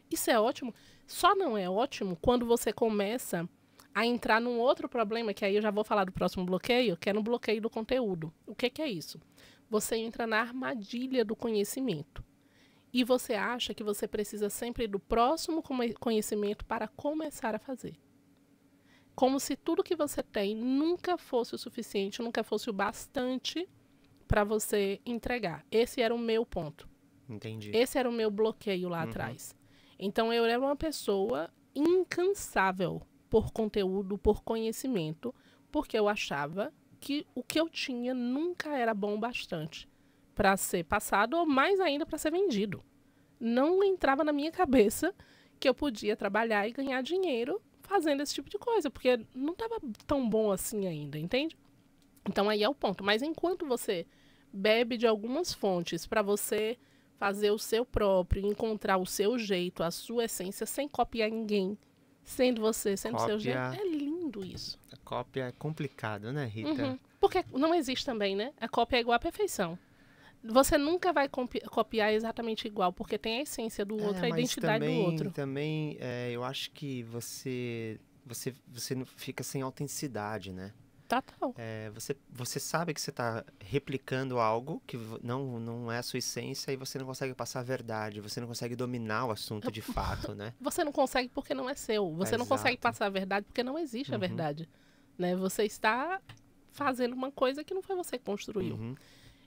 B: isso é ótimo. Só não é ótimo quando você começa a entrar num outro problema, que aí eu já vou falar do próximo bloqueio, que é no bloqueio do conteúdo. O que é isso? Você entra na armadilha do conhecimento. E você acha que você precisa sempre do próximo conhecimento para começar a fazer. Como se tudo que você tem nunca fosse o suficiente, nunca fosse o bastante para você entregar. Esse era o meu ponto.
A: Entendi.
B: Esse era o meu bloqueio lá atrás. Então, eu era uma pessoa incansável por conteúdo, por conhecimento, porque eu achava que o que eu tinha nunca era bom o bastante para ser passado ou mais ainda para ser vendido. Não entrava na minha cabeça que eu podia trabalhar e ganhar dinheiro fazendo esse tipo de coisa, porque não estava tão bom assim ainda, entende? Então aí é o ponto. Mas enquanto você bebe de algumas fontes para você fazer o seu próprio, encontrar o seu jeito, a sua essência, sem copiar ninguém, sendo você, sendo o seu jeito, é lindo isso.
A: A cópia é complicado, né, Rita?
B: Porque não existe também, né? A cópia é igual à perfeição. Você nunca vai copiar exatamente igual, porque tem a essência do outro, a identidade do outro.
A: Também, eu acho que você não fica sem autenticidade, né?
B: Total.
A: Você sabe que você está replicando algo que não é a sua essência e você não consegue passar a verdade, você não consegue dominar o assunto de fato, né?
B: Você não consegue porque não é seu. Você não consegue passar a verdade porque não existe a verdade. Né? Você está fazendo uma coisa que não foi você que construiu.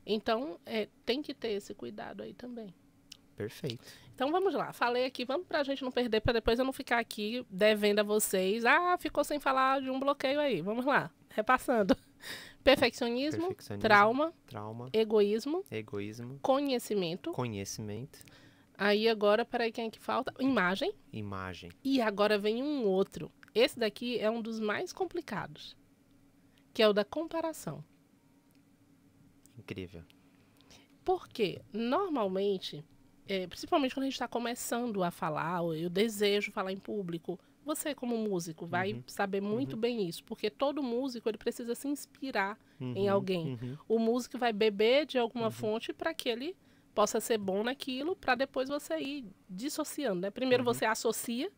B: Então, tem que ter esse cuidado aí também.
A: Perfeito.
B: Então, vamos lá. Falei aqui, vamos pra gente não perder, para depois eu não ficar aqui devendo a vocês. Ah, ficou sem falar de um bloqueio aí. Vamos lá. Repassando. Perfeccionismo. Trauma, egoísmo, conhecimento. Aí agora, peraí, quem é que falta? Imagem. E agora vem um outro. Esse daqui é um dos mais complicados, que é o da comparação.
A: Incrível.
B: Porque, normalmente, principalmente quando a gente está começando a falar, ou eu desejo falar em público, você como músico vai saber muito bem isso, porque todo músico ele precisa se inspirar em alguém. O músico vai beber de alguma fonte para que ele possa ser bom naquilo, para depois você ir dissociando, né? Primeiro você associa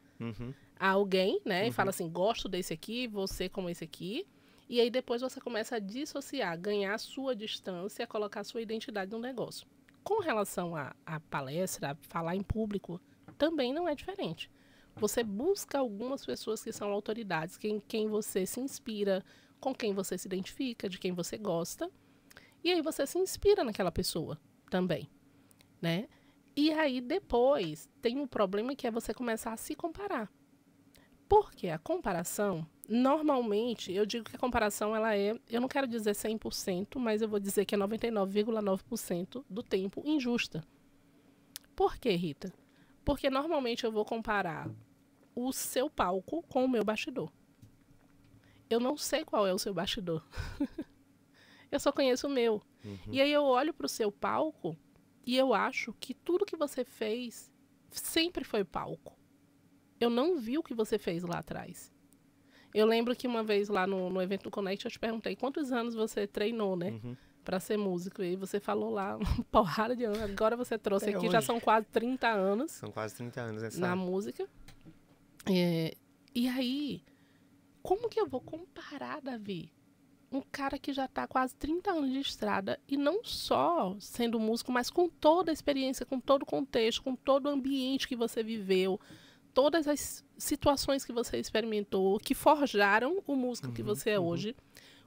B: a alguém, né? E fala assim, gosto desse aqui, você como esse aqui. E aí depois você começa a dissociar, ganhar a sua distância, colocar a sua identidade no negócio. Com relação à palestra, a falar em público, também não é diferente. Você busca algumas pessoas que são autoridades, quem você se inspira, com quem você se identifica, de quem você gosta. E aí você se inspira naquela pessoa também, né? E aí depois tem um problema que é você começar a se comparar. Porque a comparação, normalmente, eu digo que a comparação ela é, eu não quero dizer 100%, mas eu vou dizer que é 99,9% do tempo injusta. Por quê, Rita? Porque normalmente eu vou comparar o seu palco com o meu bastidor. Eu não sei qual é o seu bastidor. Eu só conheço o meu. E aí eu olho para o seu palco e eu acho que tudo que você fez sempre foi palco. Eu não vi o que você fez lá atrás. Eu lembro que uma vez lá no evento do Connect eu te perguntei quantos anos você treinou, né? Para ser músico. E você falou lá uma porrada de anos. Agora você trouxe aqui, já são quase 30 anos.
A: São quase 30 anos nessa
B: na música. E aí, como que eu vou comparar, Davi? Um cara que já está quase 30 anos de estrada e não só sendo músico, mas com toda a experiência, com todo o contexto, com todo o ambiente que você viveu, todas as situações que você experimentou, que forjaram o músico que você é hoje.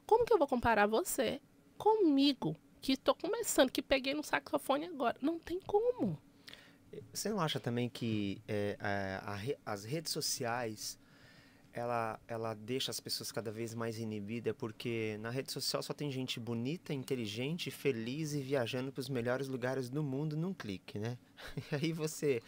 B: Como que eu vou comparar você comigo, que estou começando, que peguei no saxofone agora? Não tem como.
A: Você não acha também que as redes sociais, ela deixa as pessoas cada vez mais inibidas, porque na rede social só tem gente bonita, inteligente, feliz e viajando para os melhores lugares do mundo num clique, né? E aí você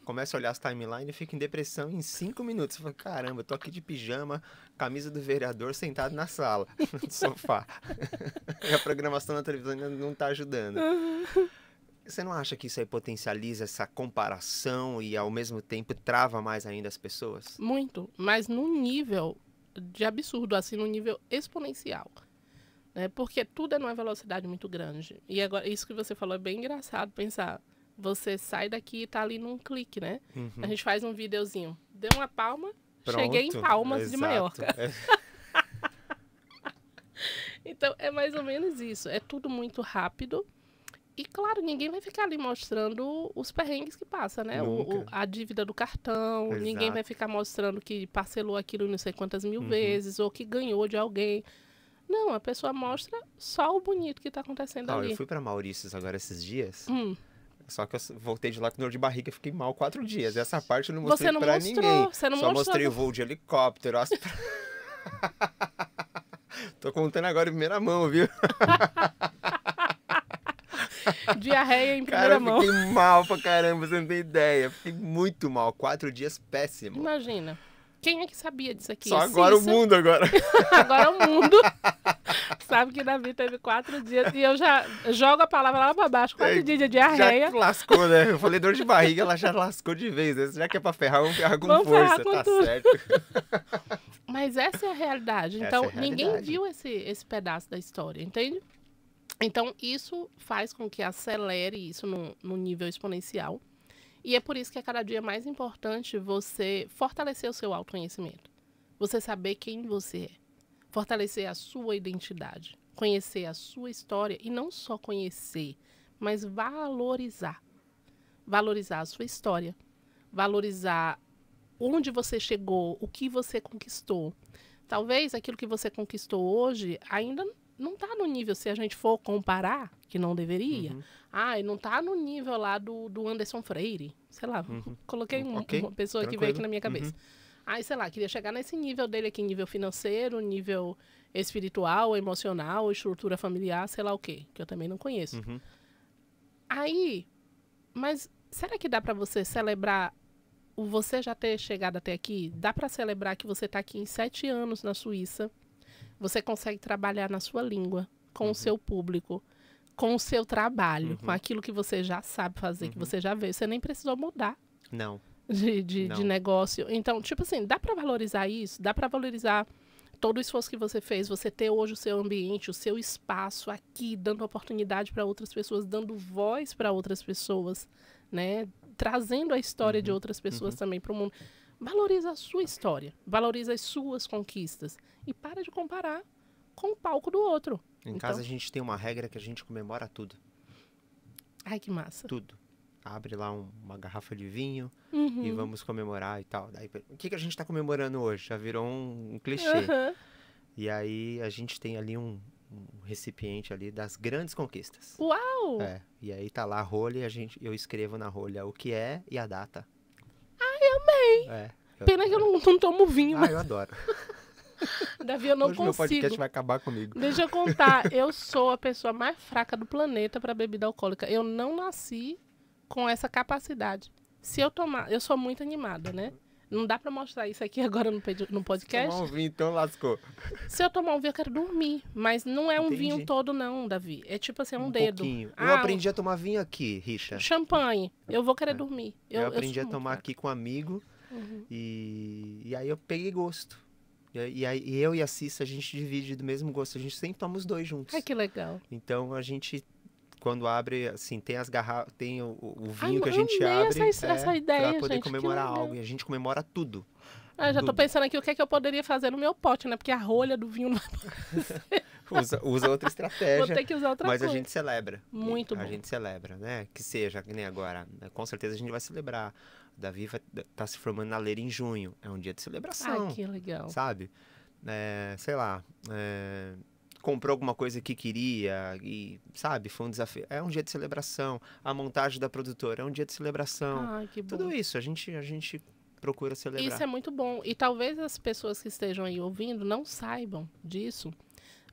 A: começa a olhar as timelines e fica em depressão em 5 minutos. Você fala, caramba, eu tô aqui de pijama, camisa do vereador, sentado na sala, no sofá. E a programação na televisão ainda não tá ajudando. Você não acha que isso aí potencializa essa comparação e ao mesmo tempo trava mais ainda as pessoas?
B: Muito, mas num nível de absurdo, assim, num nível exponencial. Né? Porque tudo é numa velocidade muito grande. E agora, isso que você falou é bem engraçado pensar. Você sai daqui e tá ali num clique, né? A gente faz um videozinho. Deu uma palma, pronto, cheguei em Palmas de Maiorca. Então, é mais ou menos isso. É tudo muito rápido. E, claro, ninguém vai ficar ali mostrando os perrengues que passa, né? A dívida do cartão, ninguém vai ficar mostrando que parcelou aquilo não sei quantas mil vezes, ou que ganhou de alguém. Não, a pessoa mostra só o bonito que tá acontecendo ali.
A: Eu fui para Maurícios agora esses dias, só que eu voltei de lá com dor de barriga e fiquei mal 4 dias. Essa parte eu não mostrei pra ninguém.
B: Você não
A: só
B: mostrou.
A: Mostrei o voo de helicóptero. Tô contando agora em primeira mão, viu?
B: Diarreia em primeira mão.
A: Cara, eu fiquei mal pra caramba, você não tem ideia. Fiquei muito mal, 4 dias péssimo.
B: Imagina. Quem é que sabia disso aqui?
A: Só agora
B: Cissa.
A: O mundo, agora.
B: Agora o mundo. Sabe que Davi teve 4 dias e eu já jogo a palavra lá pra baixo. 4 dias de diarreia.
A: Já lascou, né? Eu falei dor de barriga, ela já lascou de vez. Né? Já que é pra ferrar, vamos ferrar com força.
B: Ferrar com
A: tá
B: tudo.
A: Certo.
B: Mas essa é a realidade. Então, ninguém viu esse pedaço da história, entende? Então, isso faz com que acelere isso no nível exponencial. E é por isso que é cada dia mais importante você fortalecer o seu autoconhecimento. Você saber quem você é. Fortalecer a sua identidade. Conhecer a sua história. E não só conhecer, mas valorizar. Valorizar a sua história. Valorizar onde você chegou, o que você conquistou. Talvez aquilo que você conquistou hoje ainda não está no nível, se a gente for comparar, que não deveria. Não está no nível lá do Anderson Freire. Sei lá, coloquei uma pessoa que veio aqui na minha cabeça. Sei lá, queria chegar nesse nível dele aqui, nível financeiro, nível espiritual, emocional, estrutura familiar, sei lá o quê, que eu também não conheço. Mas será que dá para você celebrar você já ter chegado até aqui? Dá para celebrar que você está aqui em 7 anos na Suíça? Você consegue trabalhar na sua língua, com o seu público, com o seu trabalho, com aquilo que você já sabe fazer, que você já vê. Você nem precisou mudar.
A: Não.
B: de negócio. Então, tipo assim, dá para valorizar isso, dá para valorizar todo o esforço que você fez, você ter hoje o seu ambiente, o seu espaço aqui, dando oportunidade para outras pessoas, dando voz para outras pessoas, né? Trazendo a história de outras pessoas também para o mundo. Valoriza a sua história, valoriza as suas conquistas e para de comparar com o palco do outro.
A: Em casa a gente tem uma regra que a gente comemora tudo.
B: Ai, que massa.
A: Tudo. Abre lá uma garrafa de vinho e vamos comemorar e tal. Daí, o que a gente está comemorando hoje? Já virou um clichê. E aí a gente tem ali um recipiente ali das grandes conquistas.
B: Uau!
A: E aí tá lá a rolha e eu escrevo na rolha o que é e a data.
B: Ai, amei! Pena que eu não tomo vinho.
A: Eu adoro.
B: Davi, eu não
A: Hoje
B: consigo.
A: Meu podcast vai acabar comigo.
B: Deixa eu contar, eu sou a pessoa mais fraca do planeta para bebida alcoólica. Eu não nasci com essa capacidade. Se eu tomar, eu sou muito animada, né? Não dá pra mostrar isso aqui agora no podcast.
A: Se tomar um vinho, então lascou.
B: Se eu tomar um vinho, eu quero dormir. Mas não é um vinho todo, não, Davi. É tipo assim, um dedo.
A: Pouquinho. Eu aprendi a tomar vinho aqui, Richa.
B: Champanhe. Eu vou querer dormir.
A: Eu aprendi a tomar aqui com um amigo. E aí eu peguei gosto. E aí eu e a Cissa, a gente divide do mesmo gosto. A gente sempre toma os dois juntos.
B: Ai, que legal.
A: Então a gente... Quando abre, assim, tem as garrafas, tem o vinho que a gente abre
B: essa ideia,
A: pra poder
B: gente,
A: comemorar algo. E a gente comemora tudo.
B: Já tô pensando aqui o que é que eu poderia fazer no meu pote, né? Porque a rolha do vinho não
A: usa outra estratégia.
B: Vou ter que usar outra coisa.
A: Mas a gente celebra.
B: Muito bom.
A: A gente celebra, né? Que seja, que nem agora. Com certeza a gente vai celebrar. O Davi tá se formando na Leira em junho. É um dia de celebração.
B: Ai, que legal.
A: Sabe? Sei lá... comprou alguma coisa que queria e, sabe, foi um desafio. É um dia de celebração. A montagem da produtora é um dia de celebração.
B: Ai, que bom.
A: Tudo isso, a gente procura celebrar.
B: Isso é muito bom. E talvez as pessoas que estejam aí ouvindo não saibam disso,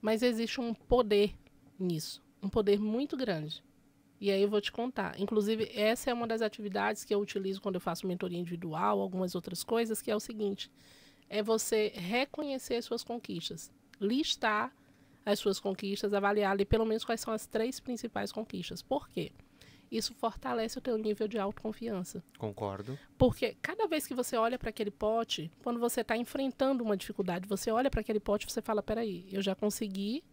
B: mas existe um poder nisso. Um poder muito grande. E aí eu vou te contar. Inclusive, essa é uma das atividades que eu utilizo quando eu faço mentoria individual, algumas outras coisas, que é o seguinte. É você reconhecer suas conquistas. Listar as suas conquistas, avaliar ali pelo menos quais são as 3 principais conquistas. Por quê? Isso fortalece o teu nível de autoconfiança.
A: Concordo.
B: Porque cada vez que você olha para aquele pote, quando você está enfrentando uma dificuldade, você olha para aquele pote e você fala, peraí, eu já consegui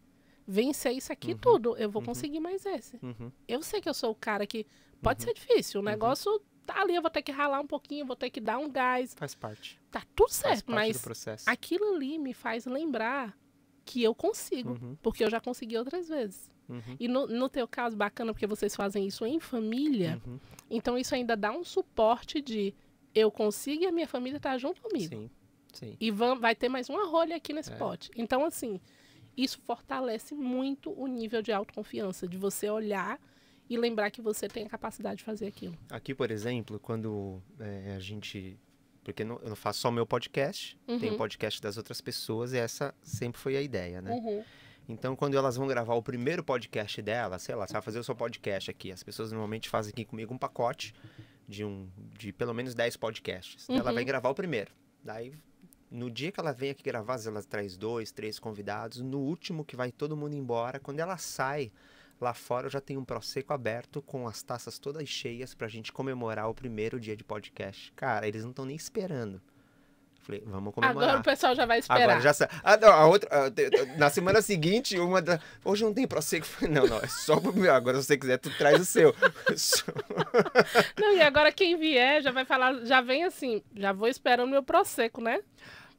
B: vencer isso aqui tudo, eu vou conseguir mais esse. Eu sei que eu sou o cara que pode ser difícil, o negócio tá ali, eu vou ter que ralar um pouquinho, vou ter que dar um gás.
A: Faz parte.
B: Tá tudo certo,
A: Faz parte
B: mas
A: do processo.
B: aquilo ali me faz lembrar que eu consigo, porque eu já consegui outras vezes. E no teu caso, bacana, porque vocês fazem isso em família, então isso ainda dá um suporte de eu consigo e a minha família tá junto comigo.
A: Sim, sim.
B: E vai ter mais uma rolha aqui nesse pote. Então, assim, isso fortalece muito o nível de autoconfiança, de você olhar e lembrar que você tem a capacidade de fazer aquilo.
A: Aqui, por exemplo, quando a gente... Porque eu não faço só o meu podcast, tem o podcast das outras pessoas e essa sempre foi a ideia, né? Então, quando elas vão gravar o primeiro podcast dela, sei lá, você vai fazer o seu podcast aqui. As pessoas normalmente fazem aqui comigo um pacote de pelo menos 10 podcasts. Ela vai gravar o primeiro. Daí, no dia que ela vem aqui gravar, às vezes ela traz 2, 3 convidados. No último, que vai todo mundo embora, quando ela sai... Lá fora eu já tenho um Prosecco aberto com as taças todas cheias pra gente comemorar o primeiro dia de podcast. Cara, eles não estão nem esperando. Falei, vamos comemorar.
B: Agora o pessoal já vai esperar.
A: Agora já sabe. Não, a outra, na semana seguinte, hoje não tem Prosecco. Não, é só pro meu. Agora se você quiser, tu traz o seu.
B: Não, e agora quem vier já vai falar, já vem assim, já vou esperando o meu Prosecco, né?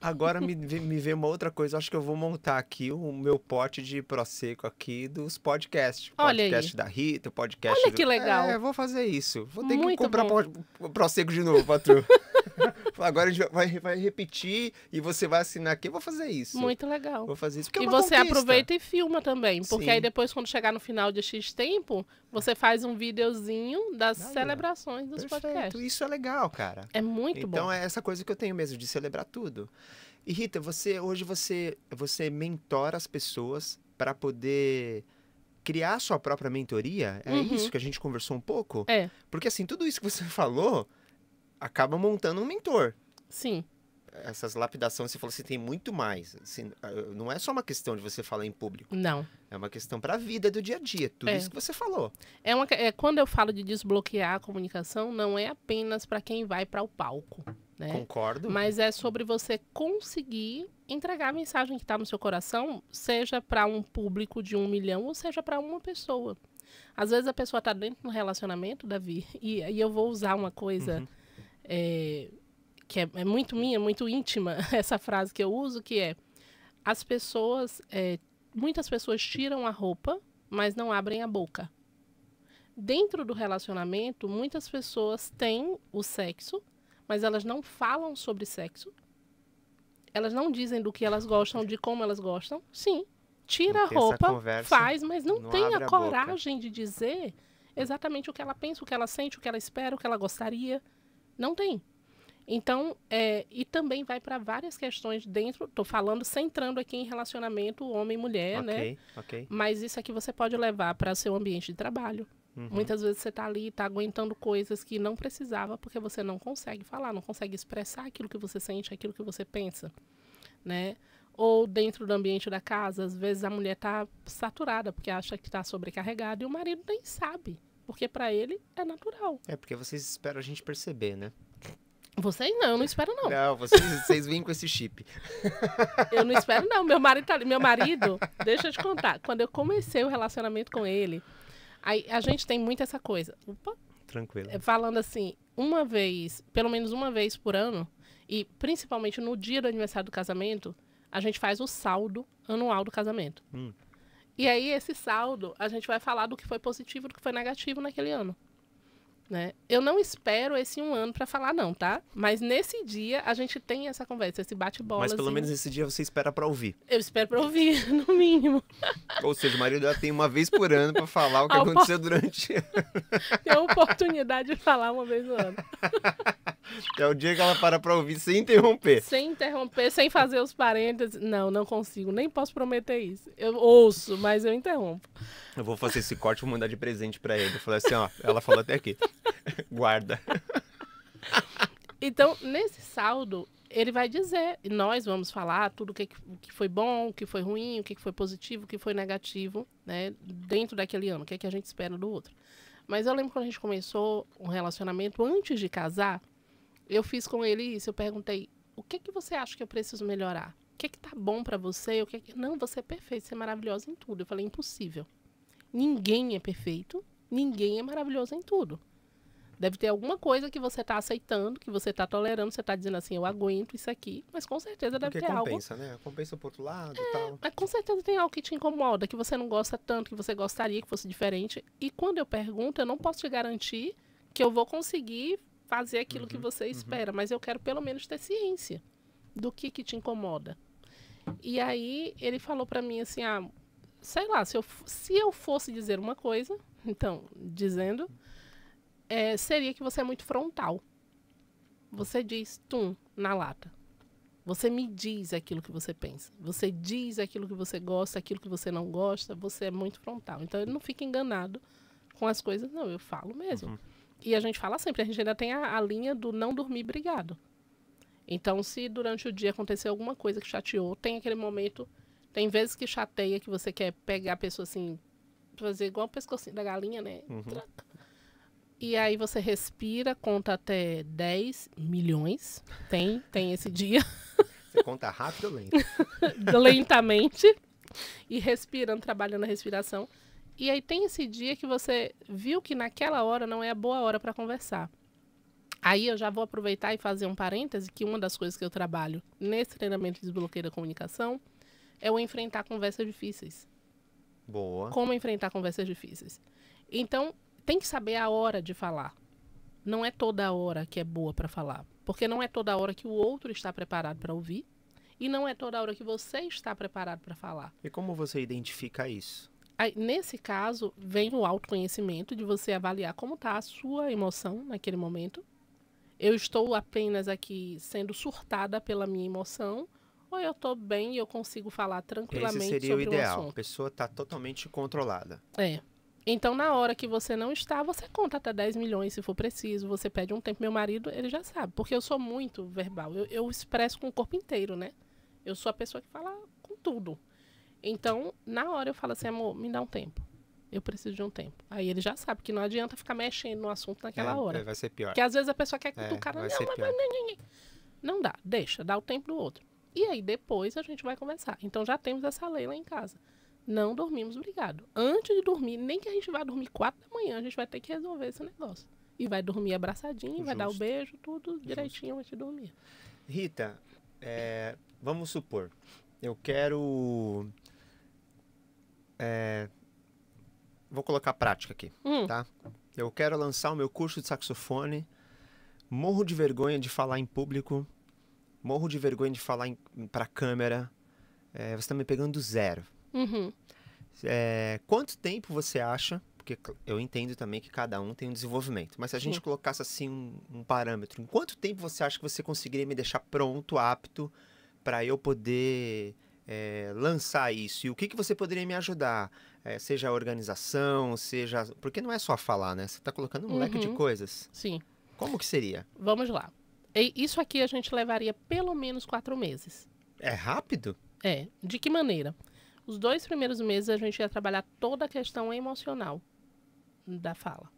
A: Agora me vê uma outra coisa. Acho que eu vou montar aqui o meu pote de Prosecco aqui dos podcasts.
B: Olha
A: podcast
B: aí.
A: Da Rita, o podcast...
B: Olha que legal.
A: Vou fazer isso. Vou ter
B: Muito
A: que comprar
B: bom.
A: Prosecco de novo, patrão. Agora a gente vai repetir e você vai assinar aqui. Eu vou fazer isso.
B: Muito legal.
A: Vou fazer isso porque é
B: E
A: uma
B: você
A: conquista.
B: aproveita e filma também. Porque
A: Sim.
B: aí depois, quando chegar no final de X tempo, você faz um videozinho das celebrações dos podcasts.
A: Isso é legal, cara.
B: É muito bom.
A: Então é essa coisa que eu tenho mesmo, de celebrar tudo. E Rita, hoje você mentora as pessoas para poder criar a sua própria mentoria? É isso que a gente conversou um pouco?
B: É.
A: Porque assim, tudo isso que você falou acaba montando um mentor.
B: Sim.
A: essas lapidações, você falou assim, tem muito mais. Assim, não é só uma questão de você falar em público.
B: Não.
A: É uma questão para a vida do dia a dia. Tudo isso que você falou.
B: Quando eu falo de desbloquear a comunicação, não é apenas para quem vai para o palco. Né?
A: Concordo.
B: Mas é sobre você conseguir entregar a mensagem que está no seu coração, seja para um público de 1 milhão ou seja para uma pessoa. Às vezes a pessoa está dentro do relacionamento, Davi, e eu vou usar uma coisa que é muito minha, muito íntima, essa frase que eu uso, que é as pessoas, muitas pessoas tiram a roupa, mas não abrem a boca. Dentro do relacionamento, muitas pessoas têm o sexo, mas elas não falam sobre sexo. Elas não dizem do que elas gostam, de como elas gostam. Sim, tira a roupa, faz, mas não tem a coragem de dizer exatamente o que ela pensa, o que ela sente, o que ela espera, o que ela gostaria. Não tem. Então, e também vai para várias questões dentro, estou falando, centrando aqui em relacionamento homem e mulher, né?
A: Ok.
B: Mas isso aqui você pode levar para seu ambiente de trabalho. Muitas vezes você está ali, está aguentando coisas que não precisava, porque você não consegue falar, não consegue expressar aquilo que você sente, aquilo que você pensa, né? Ou dentro do ambiente da casa, às vezes a mulher está saturada, porque acha que está sobrecarregada, e o marido nem sabe, porque para ele é natural.
A: É porque vocês esperam a gente perceber, né?
B: Vocês não, eu não espero não.
A: Não, vocês vêm com esse chip.
B: Eu não espero não, meu marido tá ali. Meu marido, deixa eu te contar, quando eu comecei o relacionamento com ele, aí a gente tem muito essa coisa. Opa.
A: Tranquilo.
B: Falando assim, pelo menos uma vez por ano, e principalmente no dia do aniversário do casamento, a gente faz o saldo anual do casamento. E aí, esse saldo, a gente vai falar do que foi positivo e do que foi negativo naquele ano. Né? Eu não espero esse 1 ano para falar não, tá? Mas nesse dia a gente tem essa conversa, esse bate-bola.
A: Mas pelo menos nesse dia você espera para ouvir.
B: Eu espero para ouvir, no mínimo.
A: Ou seja, o marido já tem uma vez por ano para falar o que aconteceu durante...
B: Tem a oportunidade de falar uma vez no ano.
A: É o dia que ela para ouvir sem interromper.
B: Sem interromper, sem fazer os parênteses. Não consigo, nem posso prometer isso. Eu ouço, mas eu interrompo.
A: Eu vou fazer esse corte e vou mandar de presente para ele. Eu falei assim, ó, ela falou até aqui. Guarda.
B: Então, nesse saldo, ele vai dizer, e nós vamos falar tudo o que foi bom, o que foi ruim, o que foi positivo, o que foi negativo, né, dentro daquele ano, o que é que a gente espera do outro. Mas eu lembro quando a gente começou um relacionamento, antes de casar, eu fiz com ele isso, eu perguntei, o que você acha que eu preciso melhorar? O que tá bom pra você? Não, você é perfeito, você é maravilhosa em tudo. Eu falei, impossível. Ninguém é perfeito, ninguém é maravilhoso em tudo. Deve ter alguma coisa que você está aceitando, que você está tolerando, você está dizendo assim, eu aguento isso aqui, mas com certeza deve ter algo...
A: Porque compensa, né? Compensa pro outro lado e tal.
B: Mas com certeza tem algo que te incomoda, que você não gosta tanto, que você gostaria que fosse diferente. E quando eu pergunto, eu não posso te garantir que eu vou conseguir fazer aquilo que você espera, mas eu quero pelo menos ter ciência do que te incomoda. E aí ele falou para mim assim, sei lá, se eu fosse dizer uma coisa, então, dizendo... seria que você é muito frontal. Você diz, na lata. Você me diz aquilo que você pensa. Você diz aquilo que você gosta, aquilo que você não gosta. Você é muito frontal. Então, ele não fica enganado com as coisas. Não, eu falo mesmo. E a gente fala sempre. A gente ainda tem a linha do não dormir brigado. Então, se durante o dia acontecer alguma coisa que chateou, tem aquele momento... Tem vezes que chateia, que você quer pegar a pessoa assim... Fazer igual o pescocinho da galinha, né? E aí você respira, conta até 10 milhões. Tem esse dia.
A: Você conta rápido ou lento?
B: Lentamente. E respirando, trabalhando a respiração. E aí tem esse dia que você viu que naquela hora não é a boa hora para conversar. Aí eu já vou aproveitar e fazer um parêntese, que uma das coisas que eu trabalho nesse treinamento de desbloqueio da comunicação é o enfrentar conversas difíceis.
A: Boa.
B: Como enfrentar conversas difíceis. Então, tem que saber a hora de falar. Não é toda hora que é boa para falar. Porque não é toda hora que o outro está preparado para ouvir. E não é toda hora que você está preparado para falar.
A: E como você identifica isso?
B: Aí, nesse caso, vem o autoconhecimento de você avaliar como está a sua emoção naquele momento. Eu estou apenas aqui sendo surtada pela minha emoção, ou eu estou bem e eu consigo falar tranquilamente sobre
A: Esse seria o ideal.
B: assunto.
A: A pessoa está totalmente controlada.
B: É. Então, na hora que você não está, você conta até 10 milhões, se for preciso. Você pede um tempo. Meu marido, ele já sabe. Porque eu sou muito verbal. Eu expresso com o corpo inteiro, né? Eu sou a pessoa que fala com tudo. Então, na hora eu falo assim, amor, me dá um tempo. Eu preciso de um tempo. Aí ele já sabe que não adianta ficar mexendo no assunto naquela hora.
A: Vai ser pior.
B: Porque às vezes a pessoa quer cutucar.
A: Vai ser pior.
B: Não dá, deixa, dá o tempo do outro. E aí depois a gente vai conversar. Então já temos essa lei lá em casa. Não dormimos brigado. Antes de dormir, nem que a gente vá dormir 4 da manhã, a gente vai ter que resolver esse negócio. E vai dormir abraçadinho, vai dar o beijo, tudo direitinho antes de dormir.
A: Rita, vamos supor, eu quero... vou colocar prática aqui, tá? Eu quero lançar o meu curso de saxofone, morro de vergonha de falar em público, morro de vergonha de falar para a câmera, você está me pegando do zero. Quanto tempo você acha, porque eu entendo também que cada um tem um desenvolvimento, mas se a gente colocasse assim um parâmetro, em quanto tempo você acha que você conseguiria me deixar pronto, apto, para eu poder lançar isso? E o que você poderia me ajudar? Seja a organização, seja... Porque não é só falar, né? Você está colocando um leque de coisas.
B: Sim.
A: Como que seria?
B: Vamos lá. Isso aqui a gente levaria pelo menos 4 meses.
A: É rápido?
B: De que maneira? Os 2 primeiros meses a gente ia trabalhar toda a questão emocional da fala.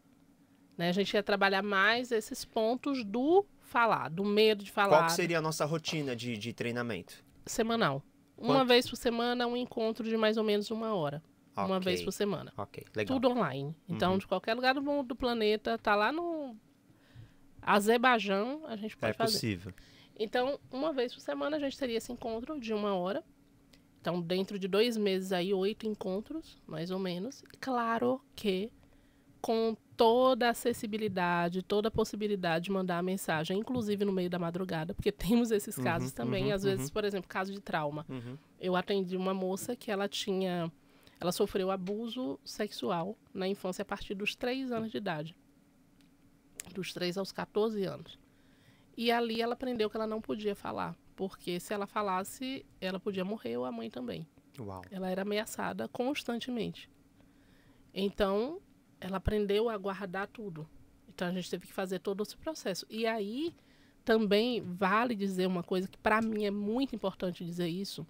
B: Né? A gente ia trabalhar mais esses pontos do falar, do medo de falar.
A: Qual que seria a nossa rotina de treinamento?
B: Semanal. Uma vez por semana, um encontro de mais ou menos 1 hora. Uma vez por semana.
A: Ok, legal.
B: Tudo online. Então, de qualquer lugar do mundo, do planeta, tá lá no Azerbaijão, a gente pode fazer. É
A: possível.
B: Então, uma vez por semana, a gente teria esse encontro de 1 hora. Então, dentro de 2 meses aí, 8 encontros, mais ou menos. Claro que com toda a acessibilidade, toda a possibilidade de mandar a mensagem, inclusive no meio da madrugada, porque temos esses casos também. Às vezes, por exemplo, caso de trauma. Eu atendi uma moça que ela sofreu abuso sexual na infância a partir dos 3 anos de idade. Dos 3 aos 14 anos. E ali ela aprendeu que ela não podia falar, porque se ela falasse, ela podia morrer ou a mãe também.
A: Uau.
B: Ela era ameaçada constantemente. Então, ela aprendeu a guardar tudo. Então, a gente teve que fazer todo esse processo. E aí, também vale dizer uma coisa que para mim é muito importante dizer isso,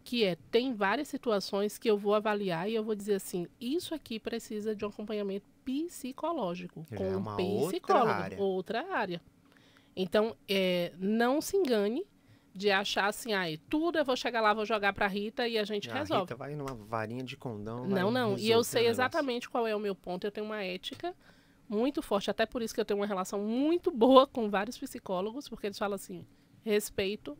B: que tem várias situações que eu vou avaliar e eu vou dizer assim, isso aqui precisa de um acompanhamento psicológico, com um psicólogo, outra área. Então, não se engane de achar assim, tudo eu vou chegar lá, vou jogar pra Rita e a gente resolve.
A: Rita vai numa varinha de condão.
B: Não. E eu sei exatamente qual é o meu ponto. Eu tenho uma ética muito forte, até por isso que eu tenho uma relação muito boa com vários psicólogos, porque eles falam assim, respeito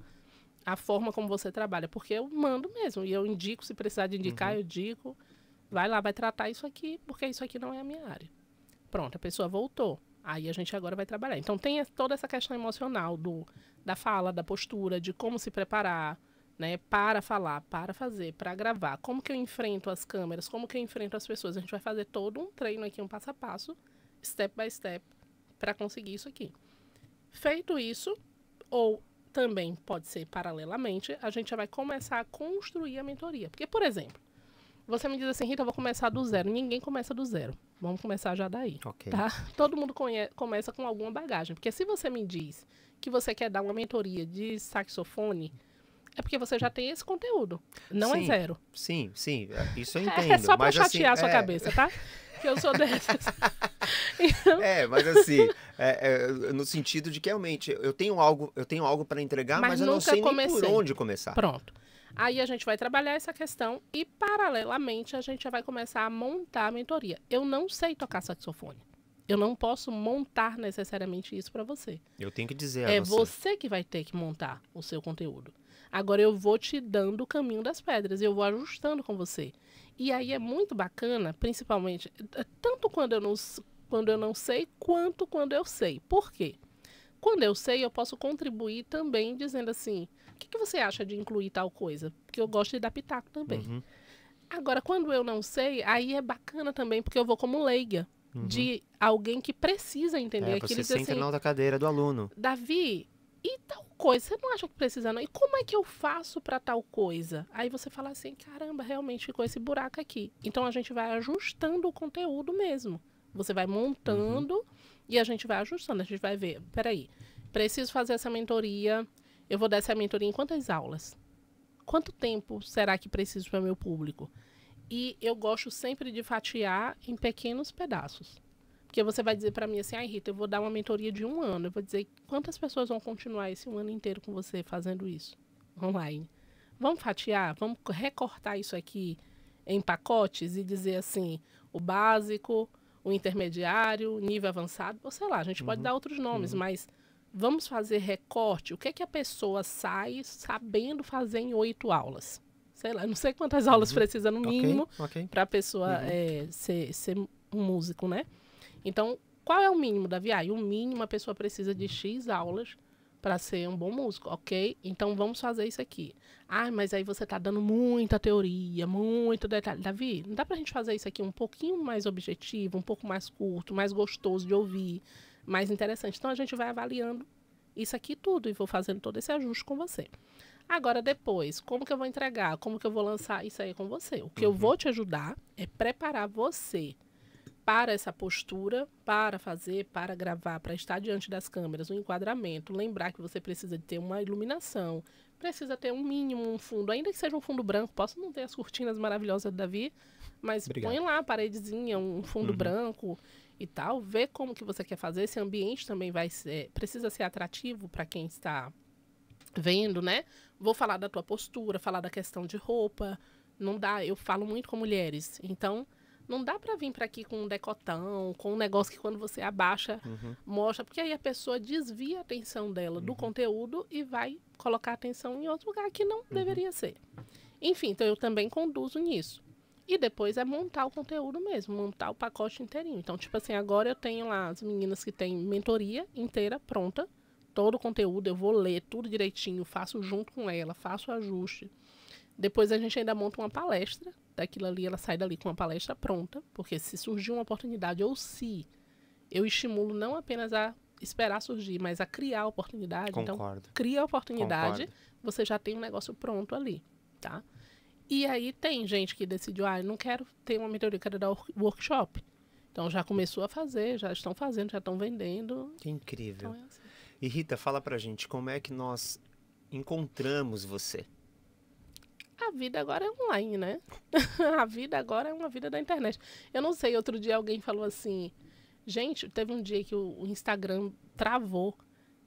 B: a forma como você trabalha, porque eu mando mesmo, e eu indico, se precisar de indicar, eu indico, vai lá, vai tratar isso aqui, porque isso aqui não é a minha área. Pronto, a pessoa voltou. Aí a gente agora vai trabalhar. Então tem toda essa questão emocional da fala, da postura, de como se preparar, né, para falar, para fazer, para gravar. Como que eu enfrento as câmeras, como que eu enfrento as pessoas. A gente vai fazer todo um treino aqui, um passo a passo, step by step, para conseguir isso aqui. Feito isso, ou também pode ser paralelamente, a gente já vai começar a construir a mentoria. Porque, por exemplo, você me diz assim, Rita, eu vou começar do zero. Ninguém começa do zero. Vamos começar já daí, tá? Todo mundo começa com alguma bagagem. Porque se você me diz que você quer dar uma mentoria de saxofone, é porque você já tem esse conteúdo. Não é zero.
A: Sim. Isso eu entendo.
B: É só pra
A: mas,
B: chatear
A: assim,
B: a sua cabeça, tá? Que eu sou dessas. Então...
A: mas assim, no sentido de que realmente eu tenho algo para entregar, mas eu não sei nem por onde começar.
B: Pronto. Aí a gente vai trabalhar essa questão e, paralelamente, a gente já vai começar a montar a mentoria. Eu não sei tocar saxofone. Eu não posso montar necessariamente isso para você.
A: Eu tenho que dizer
B: a você. É você que vai ter que montar o seu conteúdo. Agora eu vou te dando o caminho das pedras e eu vou ajustando com você. E aí é muito bacana, principalmente, tanto quando eu não sei, quanto quando eu sei. Por quê? Quando eu sei, eu posso contribuir também dizendo assim, o que você acha de incluir tal coisa? Porque eu gosto de dar pitaco também. Agora, quando eu não sei, aí é bacana também, porque eu vou como leiga. De alguém que precisa entender.
A: Você senta na outra cadeira do aluno.
B: Davi, E tal coisa, você não acha que precisa não? E como é que eu faço para tal coisa? Aí você fala assim, caramba, realmente ficou esse buraco aqui. Então a gente vai ajustando o conteúdo mesmo. Você vai montando e a gente vai ajustando. A gente vai ver, peraí, preciso fazer essa mentoria. Eu vou dar essa mentoria em quantas aulas? Quanto tempo será que preciso para o meu público? E eu gosto sempre de fatiar em pequenos pedaços. Porque você vai dizer para mim assim, Rita, eu vou dar uma mentoria de 1 ano. Eu vou dizer quantas pessoas vão continuar esse 1 ano inteiro com você fazendo isso online. Vamos fatiar, vamos recortar isso aqui em pacotes e dizer assim, o básico, o intermediário, nível avançado, ou sei lá, a gente pode dar outros nomes, mas vamos fazer recorte. O que é que a pessoa sai sabendo fazer em 8 aulas? Sei lá, não sei quantas aulas precisa no mínimo para a pessoa ser um músico, né? Então, qual é o mínimo, Davi? O mínimo a pessoa precisa de X aulas para ser um bom músico, ok? Então, vamos fazer isso aqui. Mas aí você está dando muita teoria, muito detalhe. Davi, não dá para a gente fazer isso aqui um pouquinho mais objetivo, um pouco mais curto, mais gostoso de ouvir, mais interessante. Então, a gente vai avaliando isso aqui tudo e vou fazendo todo esse ajuste com você. Agora, depois, como que eu vou entregar? Como que eu vou lançar isso aí com você? O que eu vou te ajudar é preparar você para essa postura, para fazer, para gravar, para estar diante das câmeras, um enquadramento, lembrar que você precisa de ter uma iluminação, precisa ter um mínimo, um fundo, ainda que seja um fundo branco, posso não ter as cortinas maravilhosas do Davi, mas põe lá a paredezinha, um fundo branco e tal, vê como que você quer fazer, esse ambiente também precisa ser atrativo para quem está vendo, né? Vou falar da tua postura, falar da questão de roupa, não dá, eu falo muito com mulheres, então não dá pra vir pra aqui com um decotão, com um negócio que quando você abaixa, mostra, porque aí a pessoa desvia a atenção dela do conteúdo e vai colocar a atenção em outro lugar que não deveria ser. Enfim, então eu também conduzo nisso. E depois é montar o conteúdo mesmo, montar o pacote inteirinho. Então, tipo assim, agora eu tenho lá as meninas que têm mentoria inteira pronta, todo o conteúdo, eu vou ler tudo direitinho, faço junto com ela, faço ajuste. Depois a gente ainda monta uma palestra, daquilo ali, ela sai dali com uma palestra pronta, porque se surgir uma oportunidade, ou se eu estimulo não apenas a esperar surgir, mas a criar a oportunidade.
A: Concordo.
B: Então, cria a oportunidade, você já tem um negócio pronto ali, tá? E aí tem gente que decidiu, eu não quero ter uma mentoria, eu quero dar workshop. Então já começou a fazer, já estão fazendo, já estão vendendo.
A: Que incrível.
B: Então, é assim.
A: E Rita, fala pra gente, como é que nós encontramos você?
B: A vida agora é online, né? A vida agora é uma vida da internet. Eu não sei, outro dia alguém falou assim, gente, teve um dia que o Instagram travou.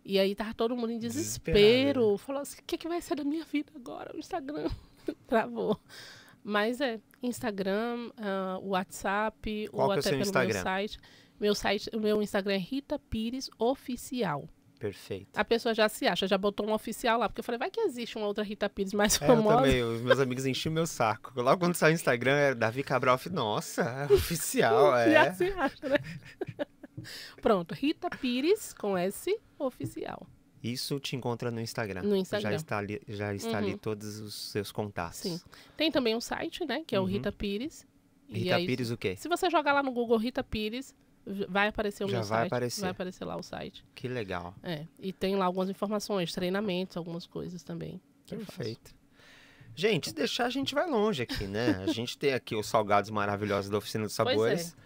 B: E aí tava todo mundo em desespero. Né? Falou assim, o que vai ser da minha vida agora? O Instagram travou. Mas Instagram, WhatsApp,
A: Qual
B: ou
A: que é o
B: até
A: seu
B: pelo
A: Instagram?
B: Meu site. O meu Instagram é Rita Pires Oficial.
A: Perfeito.
B: A pessoa já se acha, já botou um oficial lá, porque eu falei, vai que existe uma outra Rita Pires mais famosa.
A: Eu também, os meus amigos enchiam meu saco. Logo quando saiu o Instagram, era Davi Cabral, nossa, é oficial,
B: Já se acha, né? Pronto, Rita Pires, com S, Oficial.
A: Isso te encontra no Instagram.
B: No Instagram.
A: Já está ali todos os seus contatos.
B: Sim. Tem também um site, né, que é o Rita Pires.
A: Rita Pires o quê?
B: Se você jogar lá no Google Rita Pires, vai aparecer o meu site.
A: Vai
B: aparecer lá o site.
A: Que legal.
B: E tem lá algumas informações, treinamentos, algumas coisas também.
A: Perfeito. Gente, se deixar, a gente vai longe aqui, né? A gente tem aqui os salgados maravilhosos da Oficina dos Sabores.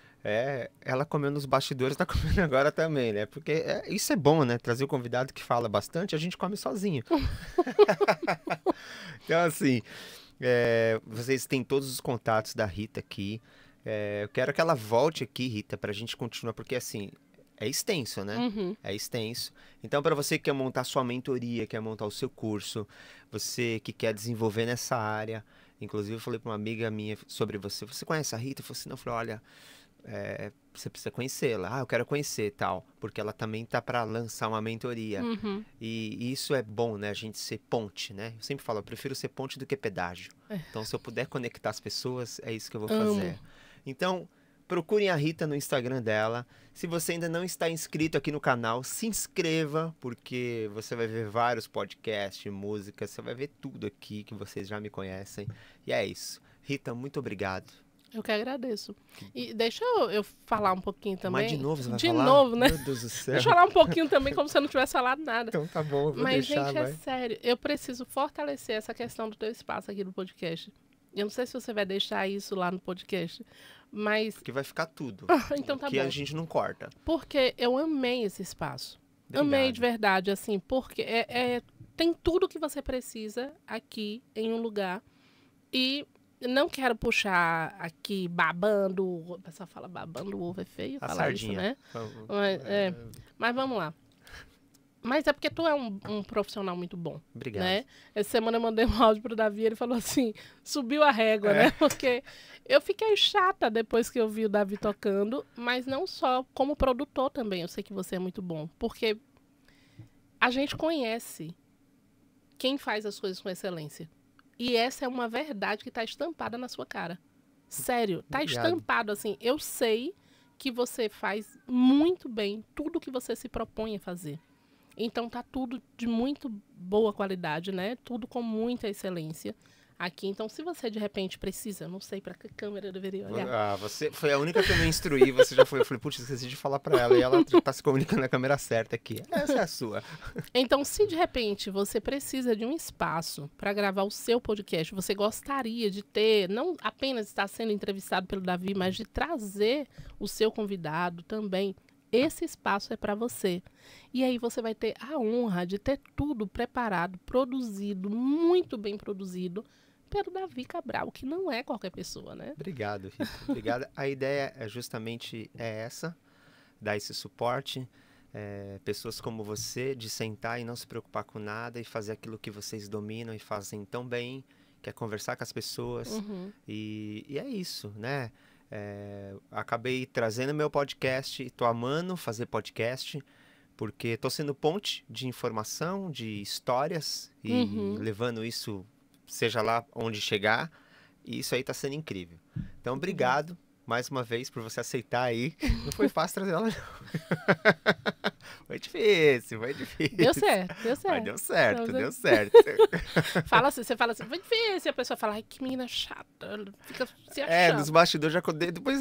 A: Ela comeu nos bastidores, tá comendo agora também, né? Porque isso é bom, né? Trazer o convidado que fala bastante, a gente come sozinho. Então, assim, vocês têm todos os contatos da Rita aqui. Eu quero que ela volte aqui, Rita, pra gente continuar, porque assim, é extenso, né? É extenso. Então, para você que quer montar sua mentoria, quer montar o seu curso, você que quer desenvolver nessa área, inclusive eu falei para uma amiga minha sobre você, você conhece a Rita? Eu falei assim, não, eu falei, olha, você precisa conhecê-la. Eu quero conhecer e tal, porque ela também tá para lançar uma mentoria. E isso é bom, né? A gente ser ponte, né? Eu sempre falo, eu prefiro ser ponte do que pedágio. Então, se eu puder conectar as pessoas, é isso que eu vou fazer. Então, procurem a Rita no Instagram dela. Se você ainda não está inscrito aqui no canal, se inscreva, porque você vai ver vários podcasts, músicas, você vai ver tudo aqui que vocês já me conhecem. E é isso. Rita, muito obrigado.
B: Eu que agradeço. E deixa eu falar um pouquinho também.
A: Mas de novo, você vai
B: de
A: falar?
B: novo, né?
A: Meu Deus do céu.
B: Deixa eu falar um pouquinho também, como se eu não tivesse falado nada.
A: Então tá bom, eu vou
B: Mas,
A: deixar,
B: gente,
A: vai.
B: é sério. Eu preciso fortalecer essa questão do teu espaço aqui no podcast. Eu não sei se você vai deixar isso lá no podcast, mas...
A: Porque vai ficar tudo.
B: Então tá
A: que
B: bom.
A: a gente não corta.
B: Porque eu amei esse espaço.
A: Obrigado.
B: Amei de verdade, assim, porque tem tudo que você precisa aqui em um lugar. E não quero puxar aqui babando. O pessoal fala babando o ovo é feio
A: A
B: falar
A: sardinha.
B: isso, né? Mas vamos lá. Mas é porque tu é um profissional muito bom.
A: Obrigado.
B: Né? Essa semana eu mandei um áudio pro Davi, ele falou assim, subiu a régua, né? Porque eu fiquei chata depois que eu vi o Davi tocando, mas não só como produtor também, eu sei que você é muito bom. Porque a gente conhece quem faz as coisas com excelência. E essa é uma verdade que está estampada na sua cara. Sério, tá
A: Obrigado.
B: estampado assim. Eu sei que você faz muito bem tudo que você se propõe a fazer. Então tá tudo de muito boa qualidade, né? Tudo com muita excelência aqui. Então, se você de repente precisa, eu não sei para que câmera eu deveria olhar.
A: Ah, você foi a única que eu não instruí, você já foi. Eu falei, putz, esqueci de falar pra ela. E ela tá se comunicando na câmera certa aqui. Essa é a sua.
B: Então, se de repente você precisa de um espaço para gravar o seu podcast, você gostaria de ter, não apenas estar sendo entrevistado pelo Davi, mas de trazer o seu convidado também, esse espaço é para você. E aí você vai ter a honra de ter tudo preparado, produzido, muito bem produzido, pelo Davi Cabral, que não é qualquer pessoa, né?
A: Obrigado, Rita. Obrigado. A ideia é justamente essa, dar esse suporte. Pessoas como você, de sentar e não se preocupar com nada e fazer aquilo que vocês dominam e fazem tão bem, que é conversar com as pessoas.
B: Uhum.
A: E é isso, né? Acabei trazendo meu podcast e tô amando fazer podcast, porque tô sendo ponte de informação, de histórias e levando isso, seja lá onde chegar, e isso aí tá sendo incrível. Então, obrigado mais uma vez por você aceitar aí. Não foi fácil trazer ela, não. Foi difícil.
B: Deu certo.
A: Mas deu certo,
B: Então,
A: deu certo.
B: você fala assim, foi difícil, e a pessoa fala, ai, que menina chata, fica se achando.
A: Nos bastidores já depois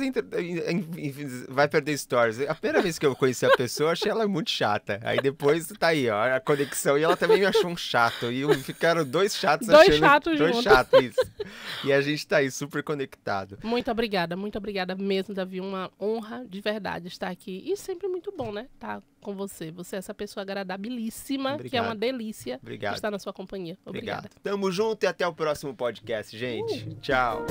A: vai perder stories. A primeira vez que eu conheci a pessoa, achei ela muito chata. Aí depois tá aí, ó, a conexão. E ela também me achou um chato. E ficaram dois chatos
B: Dois
A: achando...
B: chatos
A: dois
B: juntos.
A: chatos, isso. E a gente tá aí, super conectado.
B: Muito obrigada mesmo, Davi. Uma honra de verdade estar aqui. E sempre muito bom, né? Estar com você. Você é essa pessoa agradabilíssima,
A: Obrigado.
B: que é uma delícia
A: Obrigado.
B: estar na sua companhia. Obrigada.
A: Obrigado. Tamo junto e até o próximo podcast, gente. Tchau.